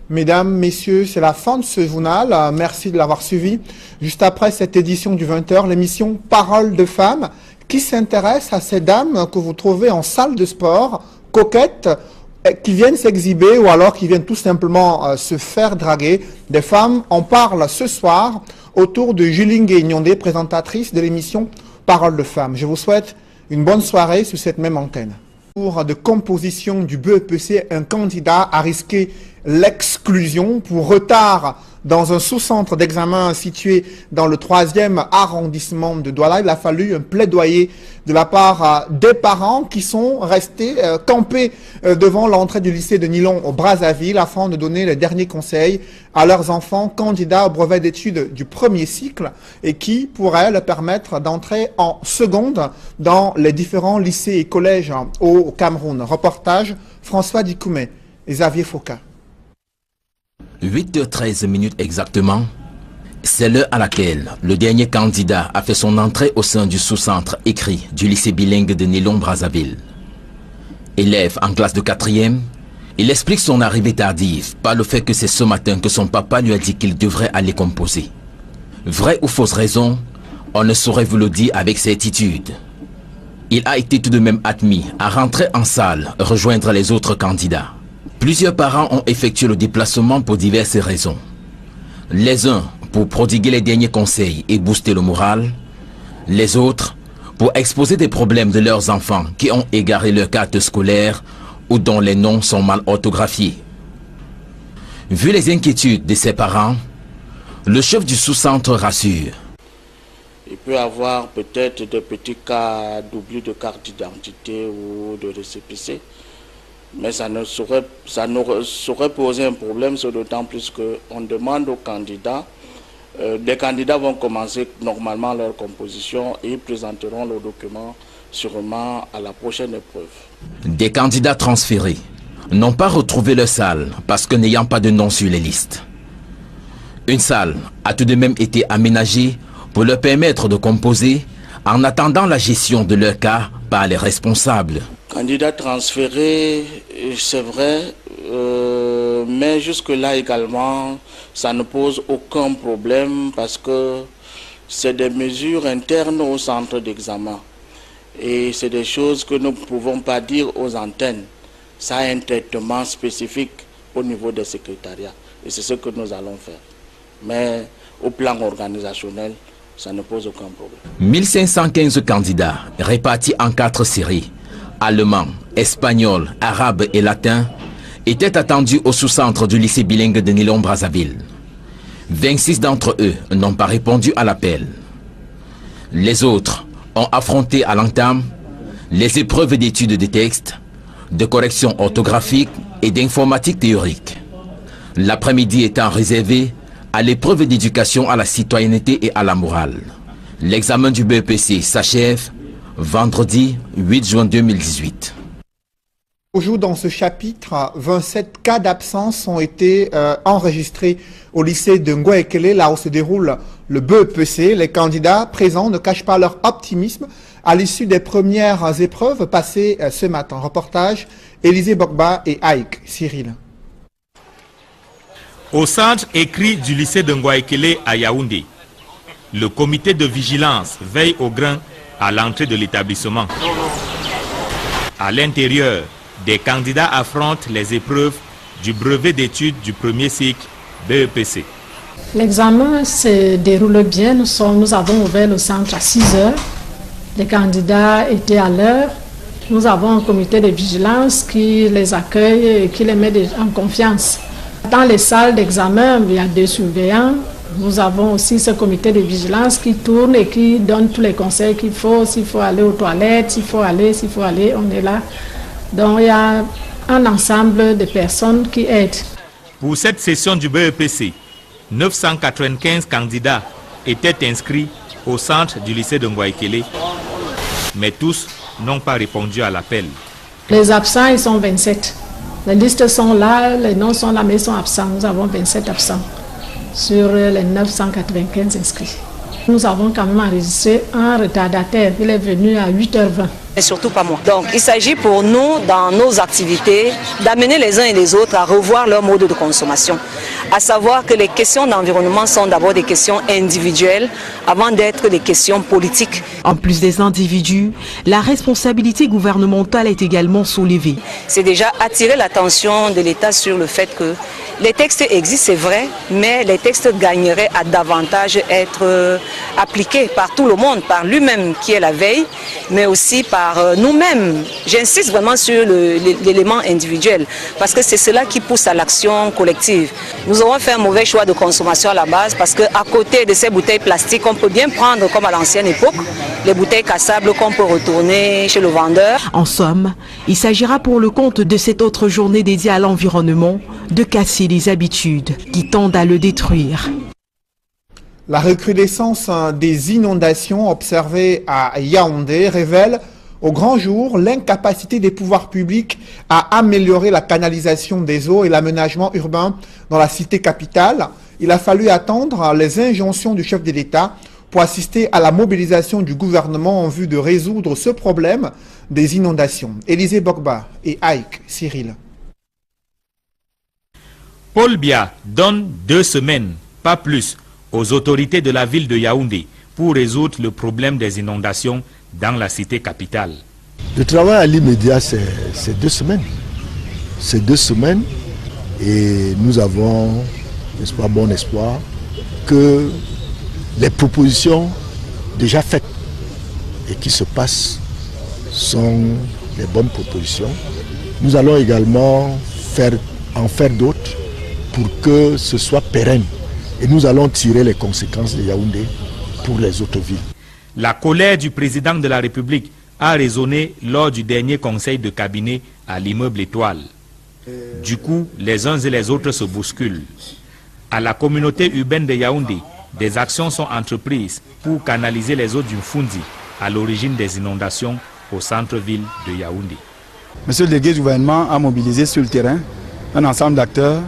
Mesdames, Messieurs, c'est la fin de ce journal. Merci de l'avoir suivi. Juste après cette édition du 20h, l'émission Parole de femmes qui s'intéresse à ces dames que vous trouvez en salle de sport, coquettes, qui viennent s'exhiber ou alors qui viennent tout simplement se faire draguer. Des femmes, on parle ce soir autour de Julie Nyondé, présentatrice de l'émission Parole de femmes. Je vous souhaite une bonne soirée sur cette même antenne. Pour de composition du BEPC, un candidat a risqué l'exclusion pour retard dans un sous-centre d'examen situé dans le 3e arrondissement de Douala. Il a fallu un plaidoyer de la part des parents qui sont restés campés devant l'entrée du lycée de Nilon au Brazzaville afin de donner les derniers conseils à leurs enfants candidats au brevet d'études du premier cycle et qui pourraient leur permettre d'entrer en seconde dans les différents lycées et collèges au Cameroun. Reportage François Dikoumé et Xavier Foucault. 8h13 exactement, c'est l'heure à laquelle le dernier candidat a fait son entrée au sein du sous-centre écrit du lycée bilingue de Nilon-Brazzaville. Élève en classe de 4e, il explique son arrivée tardive par le fait que c'est ce matin que son papa lui a dit qu'il devrait aller composer. Vraie ou fausse raison, on ne saurait vous le dire avec certitude. Il a été tout de même admis à rentrer en salle, rejoindre les autres candidats. Plusieurs parents ont effectué le déplacement pour diverses raisons. Les uns pour prodiguer les derniers conseils et booster le moral. Les autres pour exposer des problèmes de leurs enfants qui ont égaré leur carte scolaire ou dont les noms sont mal orthographiés. Vu les inquiétudes de ses parents, le chef du sous-centre rassure. Il peut y avoir peut-être des petits cas d'oubli de carte d'identité ou de récépissé. Mais ça ne saurait poser un problème, c'est d'autant plus qu'on demande aux candidats. Les candidats vont commencer normalement leur composition et ils présenteront leurs documents sûrement à la prochaine épreuve. Des candidats transférés n'ont pas retrouvé leur salle parce que n'ayant pas de nom sur les listes. Une salle a tout de même été aménagée pour leur permettre de composer en attendant la gestion de leur cas par les responsables. Candidat transféré, c'est vrai, mais jusque-là également, ça ne pose aucun problème parce que c'est des mesures internes au centre d'examen. Et c'est des choses que nous ne pouvons pas dire aux antennes. Ça a un traitement spécifique au niveau des secrétariats. Et c'est ce que nous allons faire. Mais au plan organisationnel, ça ne pose aucun problème. 1515 candidats répartis en 4 séries. Allemand, espagnol, arabe et latin, étaient attendus au sous-centre du lycée bilingue de Nilon-Brazzaville. 26 d'entre eux n'ont pas répondu à l'appel. Les autres ont affronté à l'entame les épreuves d'études de texte, de correction orthographique et d'informatique théorique. L'après-midi étant réservé à l'épreuve d'éducation à la citoyenneté et à la morale. L'examen du BEPC s'achève vendredi 8 juin 2018. Aujourd'hui, dans ce chapitre, 27 cas d'absence ont été enregistrés au lycée de Ngouaekele, là où se déroule le BEPC. Les candidats présents ne cachent pas leur optimisme à l'issue des premières épreuves passées ce matin. Reportage Élisée Bogba et Aïk Cyril. Au centre écrit du lycée de Ngouaekele à Yaoundé, le comité de vigilance veille au grain à l'entrée de l'établissement. À l'intérieur, des candidats affrontent les épreuves du brevet d'études du premier cycle BEPC. L'examen se déroule bien. Nous avons ouvert le centre à 6 h Les candidats étaient à l'heure. Nous avons un comité de vigilance qui les accueille et qui les met en confiance. Dans les salles d'examen, il y a 2 surveillants. Nous avons aussi ce comité de vigilance qui tourne et qui donne tous les conseils qu'il faut. S'il faut aller aux toilettes, s'il faut aller, on est là. Donc il y a un ensemble de personnes qui aident. Pour cette session du BEPC, 995 candidats étaient inscrits au centre du lycée de Ngouaïkélé, mais tous n'ont pas répondu à l'appel. Les absents, ils sont 27. Les listes sont là, les noms sont là, mais ils sont absents. Nous avons 27 absents sur les 995 inscrits. Nous avons quand même enregistré un retardataire. Il est venu à 8h20. Et surtout pas moi. Donc il s'agit pour nous, dans nos activités, d'amener les uns et les autres à revoir leur mode de consommation. À savoir que les questions d'environnement sont d'abord des questions individuelles avant d'être des questions politiques. En plus des individus, la responsabilité gouvernementale est également soulevée. C'est déjà attirer l'attention de l'État sur le fait que les textes existent, c'est vrai, mais les textes gagneraient à davantage être appliqués par tout le monde, par lui-même qui est la veille, mais aussi par nous-mêmes. J'insiste vraiment sur l'élément individuel, parce que c'est cela qui pousse à l'action collective. Nous avons fait un mauvais choix de consommation à la base, parce qu'à côté de ces bouteilles plastiques, on peut bien prendre, comme à l'ancienne époque, les bouteilles cassables qu'on peut retourner chez le vendeur. En somme, il s'agira pour le compte de cette autre journée dédiée à l'environnement de casser les habitudes qui tendent à le détruire. La recrudescence des inondations observées à Yaoundé révèle au grand jour l'incapacité des pouvoirs publics à améliorer la canalisation des eaux et l'aménagement urbain dans la cité capitale. Il a fallu attendre les injonctions du chef de l'État pour assister à la mobilisation du gouvernement en vue de résoudre ce problème des inondations. Élisée Bogba et Aïk Cyril. Paul Biya donne 2 semaines, pas plus, aux autorités de la ville de Yaoundé pour résoudre le problème des inondations dans la cité capitale. Le travail à l'immédiat, c'est 2 semaines. C'est 2 semaines et nous avons, n'est-ce pas, bon espoir que les propositions déjà faites et qui se passent sont les bonnes propositions. Nous allons également en faire d'autres pour que ce soit pérenne. Et nous allons tirer les conséquences de Yaoundé pour les autres villes. La colère du président de la République a résonné lors du dernier conseil de cabinet à l'immeuble Étoile. Du coup, les uns et les autres se bousculent. À la communauté urbaine de Yaoundé, des actions sont entreprises pour canaliser les eaux du Mfundi à l'origine des inondations au centre-ville de Yaoundé. Monsieur le délégué du gouvernement a mobilisé sur le terrain un ensemble d'acteurs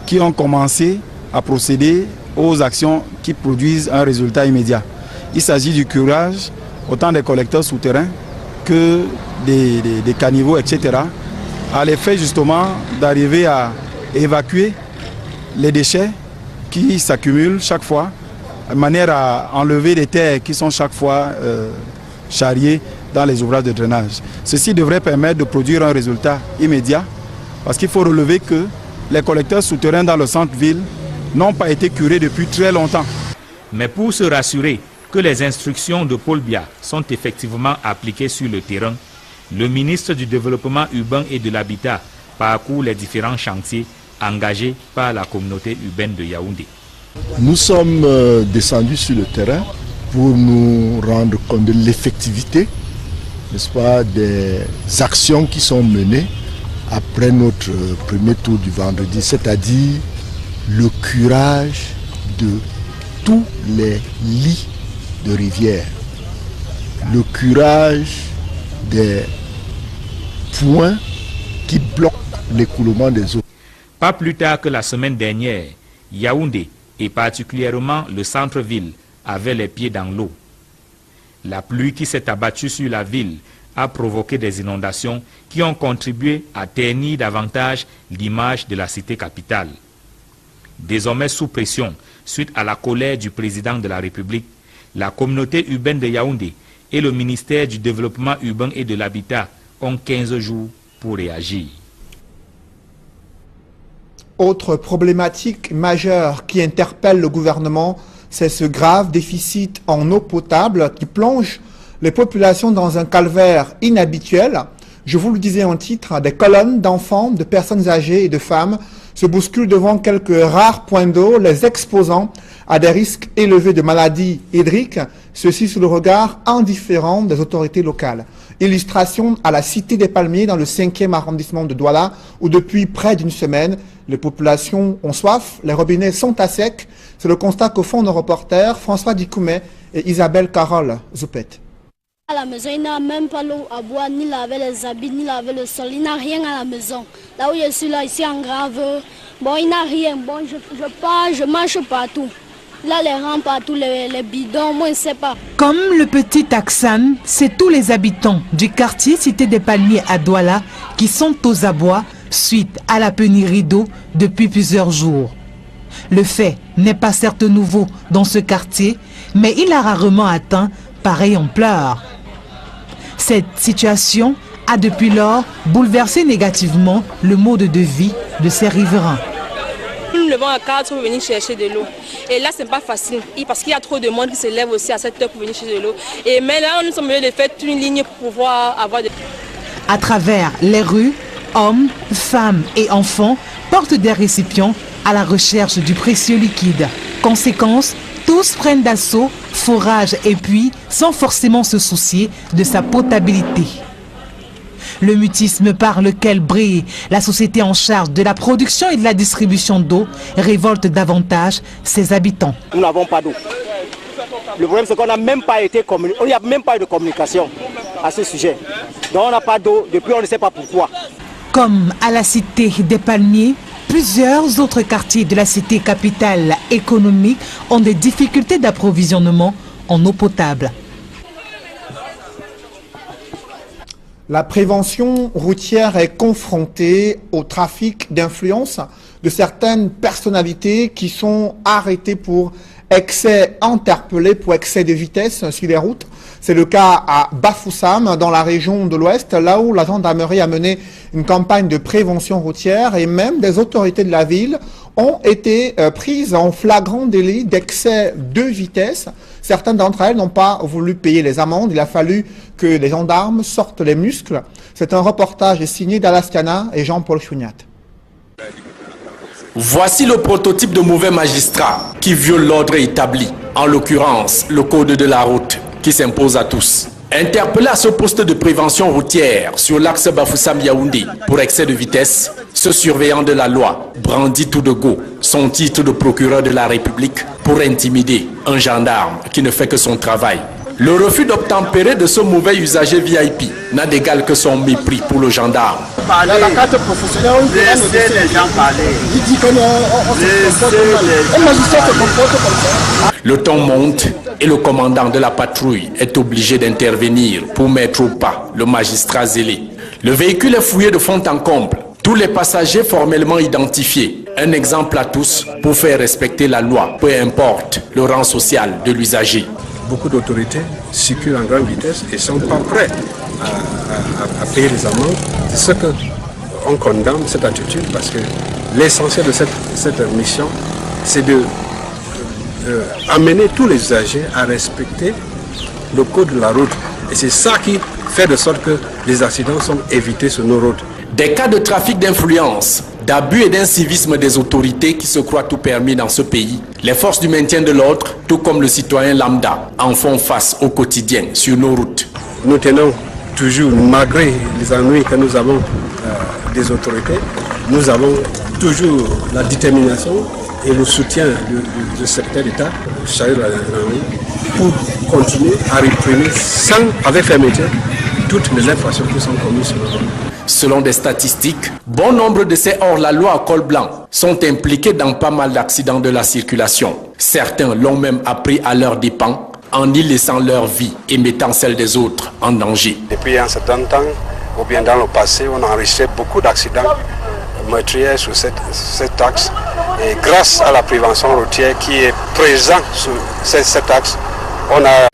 qui ont commencé à procéder aux actions qui produisent un résultat immédiat. Il s'agit du curage autant des collecteurs souterrains que des caniveaux, etc. à l'effet justement d'arriver à évacuer les déchets qui s'accumulent chaque fois, de manière à enlever les terres qui sont chaque fois charriées dans les ouvrages de drainage. Ceci devrait permettre de produire un résultat immédiat, parce qu'il faut relever que les collecteurs souterrains dans le centre-ville n'ont pas été curés depuis très longtemps. Mais pour se rassurer que les instructions de Paul Biya sont effectivement appliquées sur le terrain, le ministre du Développement urbain et de l'Habitat parcourt les différents chantiers engagés par la communauté urbaine de Yaoundé. Nous sommes descendus sur le terrain pour nous rendre compte de l'effectivité, n'est-ce pas, des actions qui sont menées après notre premier tour du vendredi, c'est-à-dire le curage de tous les lits de rivières, le curage des points qui bloquent l'écoulement des eaux. Pas plus tard que la semaine dernière, Yaoundé et particulièrement le centre-ville avaient les pieds dans l'eau. La pluie qui s'est abattue sur la ville a provoqué des inondations qui ont contribué à ternir davantage l'image de la cité capitale. Désormais sous pression, suite à la colère du président de la République, la communauté urbaine de Yaoundé et le ministère du Développement urbain et de l'Habitat ont 15 jours pour réagir. Autre problématique majeure qui interpelle le gouvernement, c'est ce grave déficit en eau potable qui plonge les populations dans un calvaire inhabituel. Je vous le disais en titre, des colonnes d'enfants, de personnes âgées et de femmes se bousculent devant quelques rares points d'eau, les exposant à des risques élevés de maladies hydriques, ceci sous le regard indifférent des autorités locales. Illustration à la Cité des Palmiers dans le 5e arrondissement de Douala, où depuis près d'une semaine, les populations ont soif, les robinets sont à sec. C'est le constat qu'au fond nos reporters François Dikoumet et Isabelle Carole Zoupet. À la maison, il n'a même pas l'eau à boire, ni laver les habits, ni laver le sol. Il n'a rien à la maison. Là où je suis, là, ici en Graveux, bon, il n'a rien. Bon, je pars, je marche partout. Là, les rangs partout, les bidons, moi, je ne sais pas. Comme le petit Aksan, c'est tous les habitants du quartier Cité des Palmiers à Douala qui sont aux abois suite à la pénurie d'eau depuis plusieurs jours. Le fait n'est pas certes nouveau dans ce quartier, mais il a rarement atteint pareille ampleur. Cette situation a depuis lors bouleversé négativement le mode de vie de ces riverains. Nous nous levons à 4 heures pour venir chercher de l'eau. Et là, ce n'est pas facile parce qu'il y a trop de monde qui se lève aussi à 7 heures pour venir chercher de l'eau. Mais là, nous sommes obligés de faire une ligne pour pouvoir avoir de l'eau. À travers les rues, hommes, femmes et enfants portent des récipients à la recherche du précieux liquide. Conséquence, tous prennent d'assaut, foragent et puits sans forcément se soucier de sa potabilité. Le mutisme par lequel brille la société en charge de la production et de la distribution d'eau révolte davantage ses habitants. Nous n'avons pas d'eau. Le problème c'est qu'on n'a même pas été communiqué, il n'y a même pas eu de communication à ce sujet. Donc on n'a pas d'eau depuis on ne sait pas pourquoi. Comme à la Cité des Palmiers, plusieurs autres quartiers de la cité capitale économique ont des difficultés d'approvisionnement en eau potable. La prévention routière est confrontée au trafic d'influence de certaines personnalités qui sont arrêtées pour excès, interpellées pour excès de vitesse sur les routes. C'est le cas à Bafoussam, dans la région de l'Ouest, là où la gendarmerie a mené une campagne de prévention routière et même des autorités de la ville ont été prises en flagrant délit d'excès de vitesse. Certaines d'entre elles n'ont pas voulu payer les amendes. Il a fallu que les gendarmes sortent les muscles. C'est un reportage signé d'Alaskana et Jean-Paul Chouniat. Voici le prototype de mauvais magistrat qui viole l'ordre établi, en l'occurrence le code de la route qui s'impose à tous. Interpellé à ce poste de prévention routière sur l'axe Bafoussam-Yaoundé pour excès de vitesse, ce surveillant de la loi brandit tout de go son titre de procureur de la République pour intimider un gendarme qui ne fait que son travail. Le refus d'obtempérer de ce mauvais usager VIP n'a d'égal que son mépris pour le gendarme. La carte professionnelle, on laissez les gens parler. Il dit qu'on Le ton monte et le commandant de la patrouille est obligé d'intervenir pour mettre au pas le magistrat zélé. Le véhicule est fouillé de fond en comble. Tous les passagers formellement identifiés. Un exemple à tous pour faire respecter la loi, peu importe le rang social de l'usager. Beaucoup d'autorités circulent en grande vitesse et ne sont pas prêts à payer les amendes. C'est ce qu'on condamne, cette attitude, parce que l'essentiel de cette mission, c'est de amener tous les usagers à respecter le code de la route. Et c'est ça qui fait de sorte que les accidents sont évités sur nos routes. Des cas de trafic d'influence, d'abus et d'incivisme des autorités qui se croient tout permis dans ce pays, les forces du maintien de l'ordre, tout comme le citoyen lambda, en font face au quotidien sur nos routes. Nous tenons toujours, malgré les ennuis que nous avons des autorités, nous avons toujours la détermination et le soutien du secrétaire d'État, pour continuer à réprimer avec fermeté toutes les infractions qui sont commises sur nos routes. Selon des statistiques, bon nombre de ces hors-la-loi à col blanc sont impliqués dans pas mal d'accidents de la circulation. Certains l'ont même appris à leurs dépens, en y laissant leur vie et mettant celle des autres en danger. Depuis un certain temps, ou bien dans le passé, on a enregistré beaucoup d'accidents meurtriers sur cet axe. Et grâce à la prévention routière qui est présente sur cet axe, on a...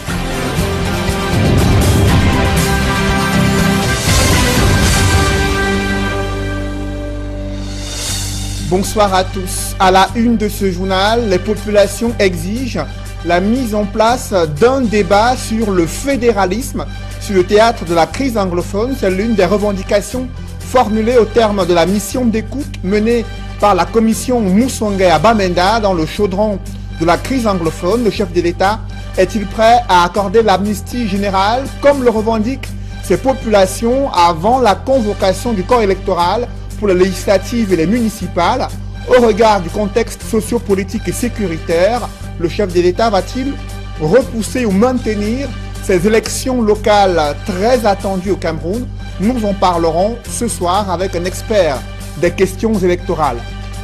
Bonsoir à tous. À la une de ce journal, les populations exigent la mise en place d'un débat sur le fédéralisme sur le théâtre de la crise anglophone. C'est l'une des revendications formulées au terme de la mission d'écoute menée par la commission Moussongué à Bamenda dans le chaudron de la crise anglophone. Le chef de l'État est-il prêt à accorder l'amnistie générale comme le revendiquent ces populations avant la convocation du corps électoral pour les législatives et les municipales? Au regard du contexte sociopolitique et sécuritaire, le chef de l'État va-t-il repousser ou maintenir ces élections locales très attendues au Cameroun? Nous en parlerons ce soir avec un expert des questions électorales.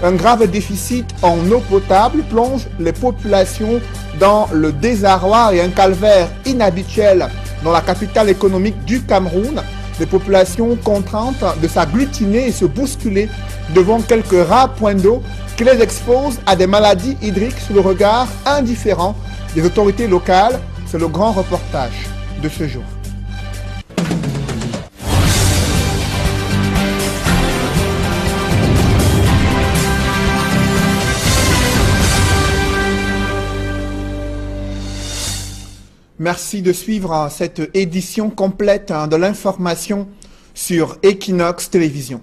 Un grave déficit en eau potable plonge les populations dans le désarroi et un calvaire inhabituel dans la capitale économique du Cameroun. Des populations contraintes de s'agglutiner et se bousculer devant quelques rares points d'eau qui les exposent à des maladies hydriques sous le regard indifférent des autorités locales. C'est le grand reportage de ce jour. Merci de suivre cette édition complète de l'information sur Equinox Télévision.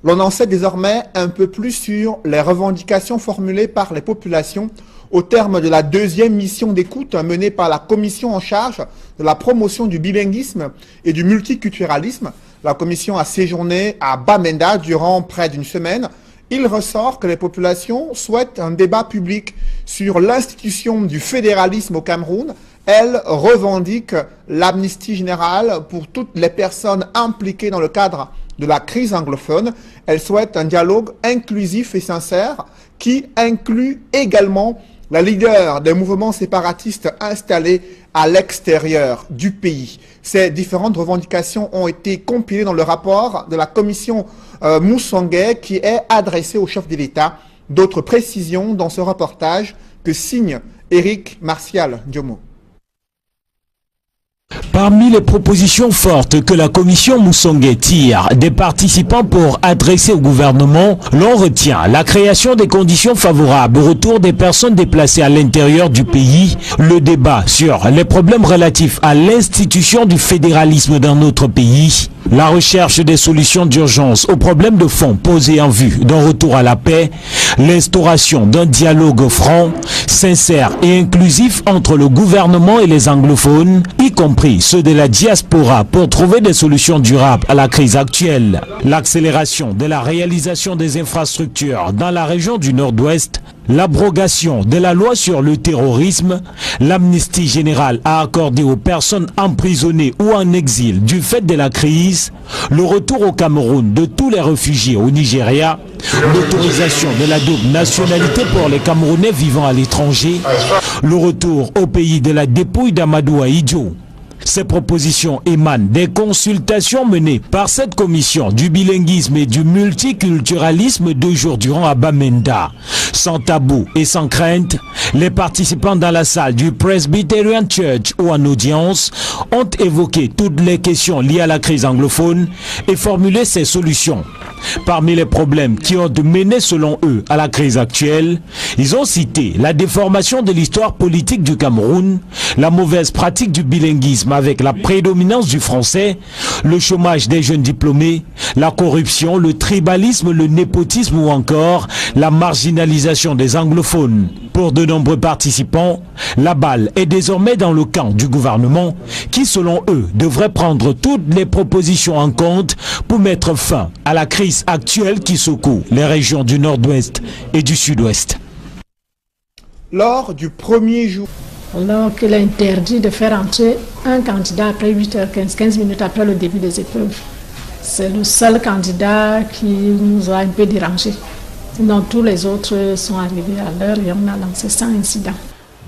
L'on en sait désormais un peu plus sur les revendications formulées par les populations au terme de la deuxième mission d'écoute menée par la commission en charge de la promotion du bilinguisme et du multiculturalisme. La commission a séjourné à Bamenda durant près d'une semaine. Il ressort que les populations souhaitent un débat public sur l'institution du fédéralisme au Cameroun. Elles revendiquent l'amnistie générale pour toutes les personnes impliquées dans le cadre de la crise anglophone. Elles souhaitent un dialogue inclusif et sincère qui inclut également la leader des mouvements séparatistes installés à l'extérieur du pays. Ces différentes revendications ont été compilées dans le rapport de la commission Moussongué qui est adressé au chef de l'État. D'autres précisions dans ce reportage que signe Éric Martial Diomo. Parmi les propositions fortes que la commission Moussongué tire des participants pour adresser au gouvernement, l'on retient la création des conditions favorables au retour des personnes déplacées à l'intérieur du pays, le débat sur les problèmes relatifs à l'institution du fédéralisme dans notre pays, la recherche des solutions d'urgence aux problèmes de fond posés en vue d'un retour à la paix, l'instauration d'un dialogue franc, sincère et inclusif entre le gouvernement et les anglophones, y compris ceux de la diaspora, pour trouver des solutions durables à la crise actuelle. L'accélération de la réalisation des infrastructures dans la région du Nord-Ouest, l'abrogation de la loi sur le terrorisme, l'amnistie générale à accorder aux personnes emprisonnées ou en exil du fait de la crise, le retour au Cameroun de tous les réfugiés au Nigeria, l'autorisation de la double nationalité pour les Camerounais vivant à l'étranger, le retour au pays de la dépouille d'Amadou Ahidjo. Ces propositions émanent des consultations menées par cette commission du bilinguisme et du multiculturalisme 2 jours durant à Bamenda. Sans tabou et sans crainte, les participants dans la salle du Presbyterian Church ou en audience ont évoqué toutes les questions liées à la crise anglophone et formulé ces solutions. Parmi les problèmes qui ont mené selon eux à la crise actuelle, ils ont cité la déformation de l'histoire politique du Cameroun, la mauvaise pratique du bilinguisme avec la prédominance du français, le chômage des jeunes diplômés, la corruption, le tribalisme, le népotisme ou encore la marginalisation des anglophones. Pour de nombreux participants, la balle est désormais dans le camp du gouvernement qui, selon eux, devrait prendre toutes les propositions en compte pour mettre fin à la crise actuelle qui secoue les régions du Nord-Ouest et du Sud-Ouest. Lors du premier jour, alors qu'il est interdit de faire entrer un candidat après 8h15, 15 minutes après le début des épreuves. C'est le seul candidat qui nous a un peu dérangé. Sinon, tous les autres sont arrivés à l'heure et on a lancé sans incident.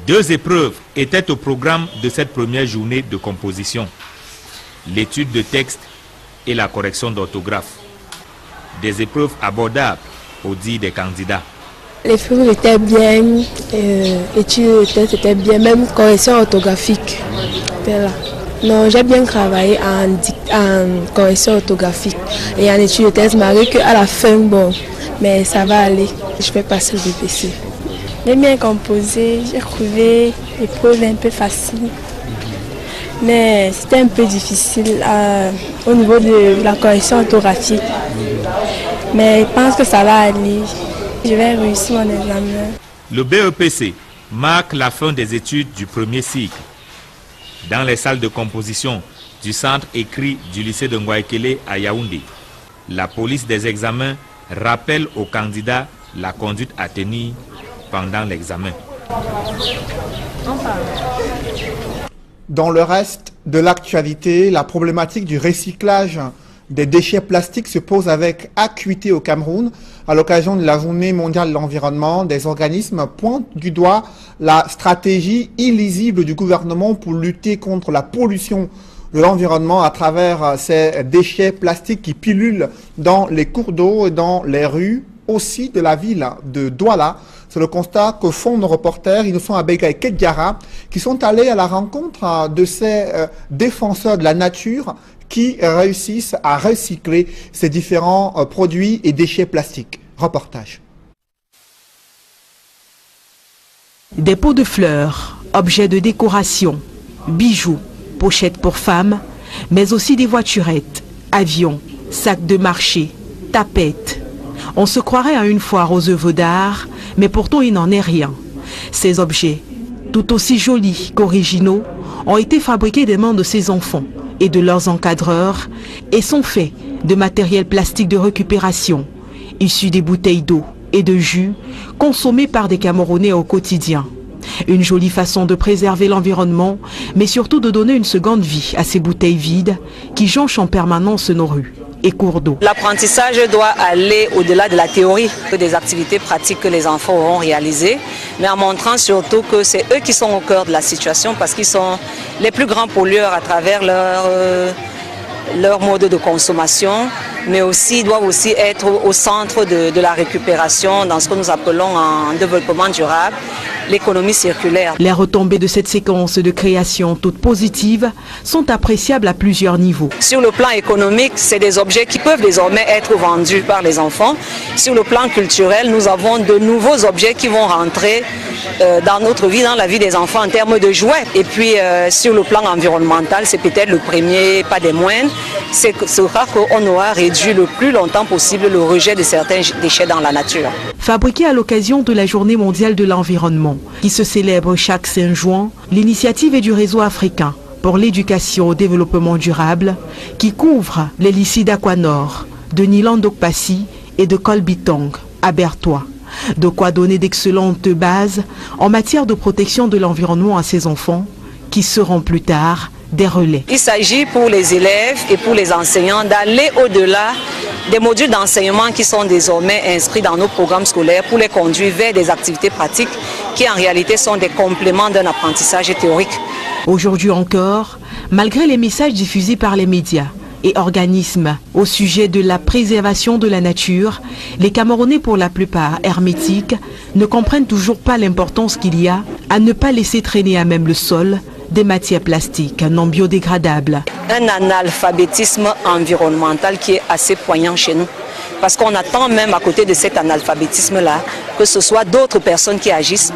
2 épreuves étaient au programme de cette première journée de composition. L'étude de texte et la correction d'orthographe. Des épreuves abordables au dit des candidats. Les épreuves étaient bien, études étaient bien, même correction orthographique. Voilà. Non, j'ai bien travaillé en correction orthographique et en études de thèse, malgré qu'à la fin, bon, mais ça va aller. Je vais passer le BPC. J'ai bien composé, j'ai trouvé l'épreuve est un peu facile. Mais c'était un peu difficile au niveau de la correction orthographique. Mais je pense que ça va aller. Je vais réussir mon examen. Le BEPC marque la fin des études du premier cycle. Dans les salles de composition du centre écrit du lycée de Ngouaekele à Yaoundé, la police des examens rappelle aux candidats la conduite à tenir pendant l'examen. Dans le reste de l'actualité, la problématique du recyclage des déchets plastiques se pose avec acuité au Cameroun. À l'occasion de la Journée mondiale de l'environnement, des organismes pointent du doigt la stratégie illisible du gouvernement pour lutter contre la pollution de l'environnement à travers ces déchets plastiques qui pilulent dans les cours d'eau et dans les rues aussi de la ville de Douala. C'est le constat que font nos reporters Innocent Abega et Kedjara qui sont allés à la rencontre de ces défenseurs de la nature qui réussissent à recycler ces différents produits et déchets plastiques. Reportage. Des pots de fleurs, objets de décoration, bijoux, pochettes pour femmes, mais aussi des voiturettes, avions, sacs de marché, tapettes. On se croirait à une foire aux œuvres d'art, mais pourtant il n'en est rien. Ces objets, tout aussi jolis qu'originaux, ont été fabriqués des mains de ces enfants et de leurs encadreurs et sont faits de matériel plastique de récupération, issus des bouteilles d'eau et de jus consommés par des Camerounais au quotidien. Une jolie façon de préserver l'environnement, mais surtout de donner une seconde vie à ces bouteilles vides qui jonchent en permanence nos rues et cours d'eau. L'apprentissage doit aller au-delà de la théorie, des activités pratiques que les enfants auront réalisées, mais en montrant surtout que c'est eux qui sont au cœur de la situation parce qu'ils sont les plus grands pollueurs à travers leur mode de consommation, mais aussi doivent aussi être au centre de la récupération dans ce que nous appelons en développement durable, l'économie circulaire. Les retombées de cette séquence de création toute positive sont appréciables à plusieurs niveaux. Sur le plan économique, c'est des objets qui peuvent désormais être vendus par les enfants. Sur le plan culturel, nous avons de nouveaux objets qui vont rentrer dans notre vie, dans la vie des enfants en termes de jouets. Et puis sur le plan environnemental, c'est peut-être le premier, pas des moindres, c'est rare qu'on aura réduit le plus longtemps possible le rejet de certains déchets dans la nature. Fabriqué à l'occasion de la Journée mondiale de l'environnement, qui se célèbre chaque 5 juin, l'initiative est du réseau africain pour l'éducation au développement durable, qui couvre les lycées d'Aquanor, de Nilandokpassi et de Kolbitong à Bertois. De quoi donner d'excellentes bases en matière de protection de l'environnement à ces enfants, qui seront plus tard des relais. Il s'agit pour les élèves et pour les enseignants d'aller au-delà des modules d'enseignement qui sont désormais inscrits dans nos programmes scolaires pour les conduire vers des activités pratiques qui en réalité sont des compléments d'un apprentissage théorique. Aujourd'hui encore, malgré les messages diffusés par les médias et organismes au sujet de la préservation de la nature, les Camerounais, pour la plupart hermétiques, ne comprennent toujours pas l'importance qu'il y a à ne pas laisser traîner à même le sol des matières plastiques non biodégradables. Un analphabétisme environnemental qui est assez poignant chez nous. Parce qu'on attend même à côté de cet analphabétisme-là que ce soit d'autres personnes qui agissent.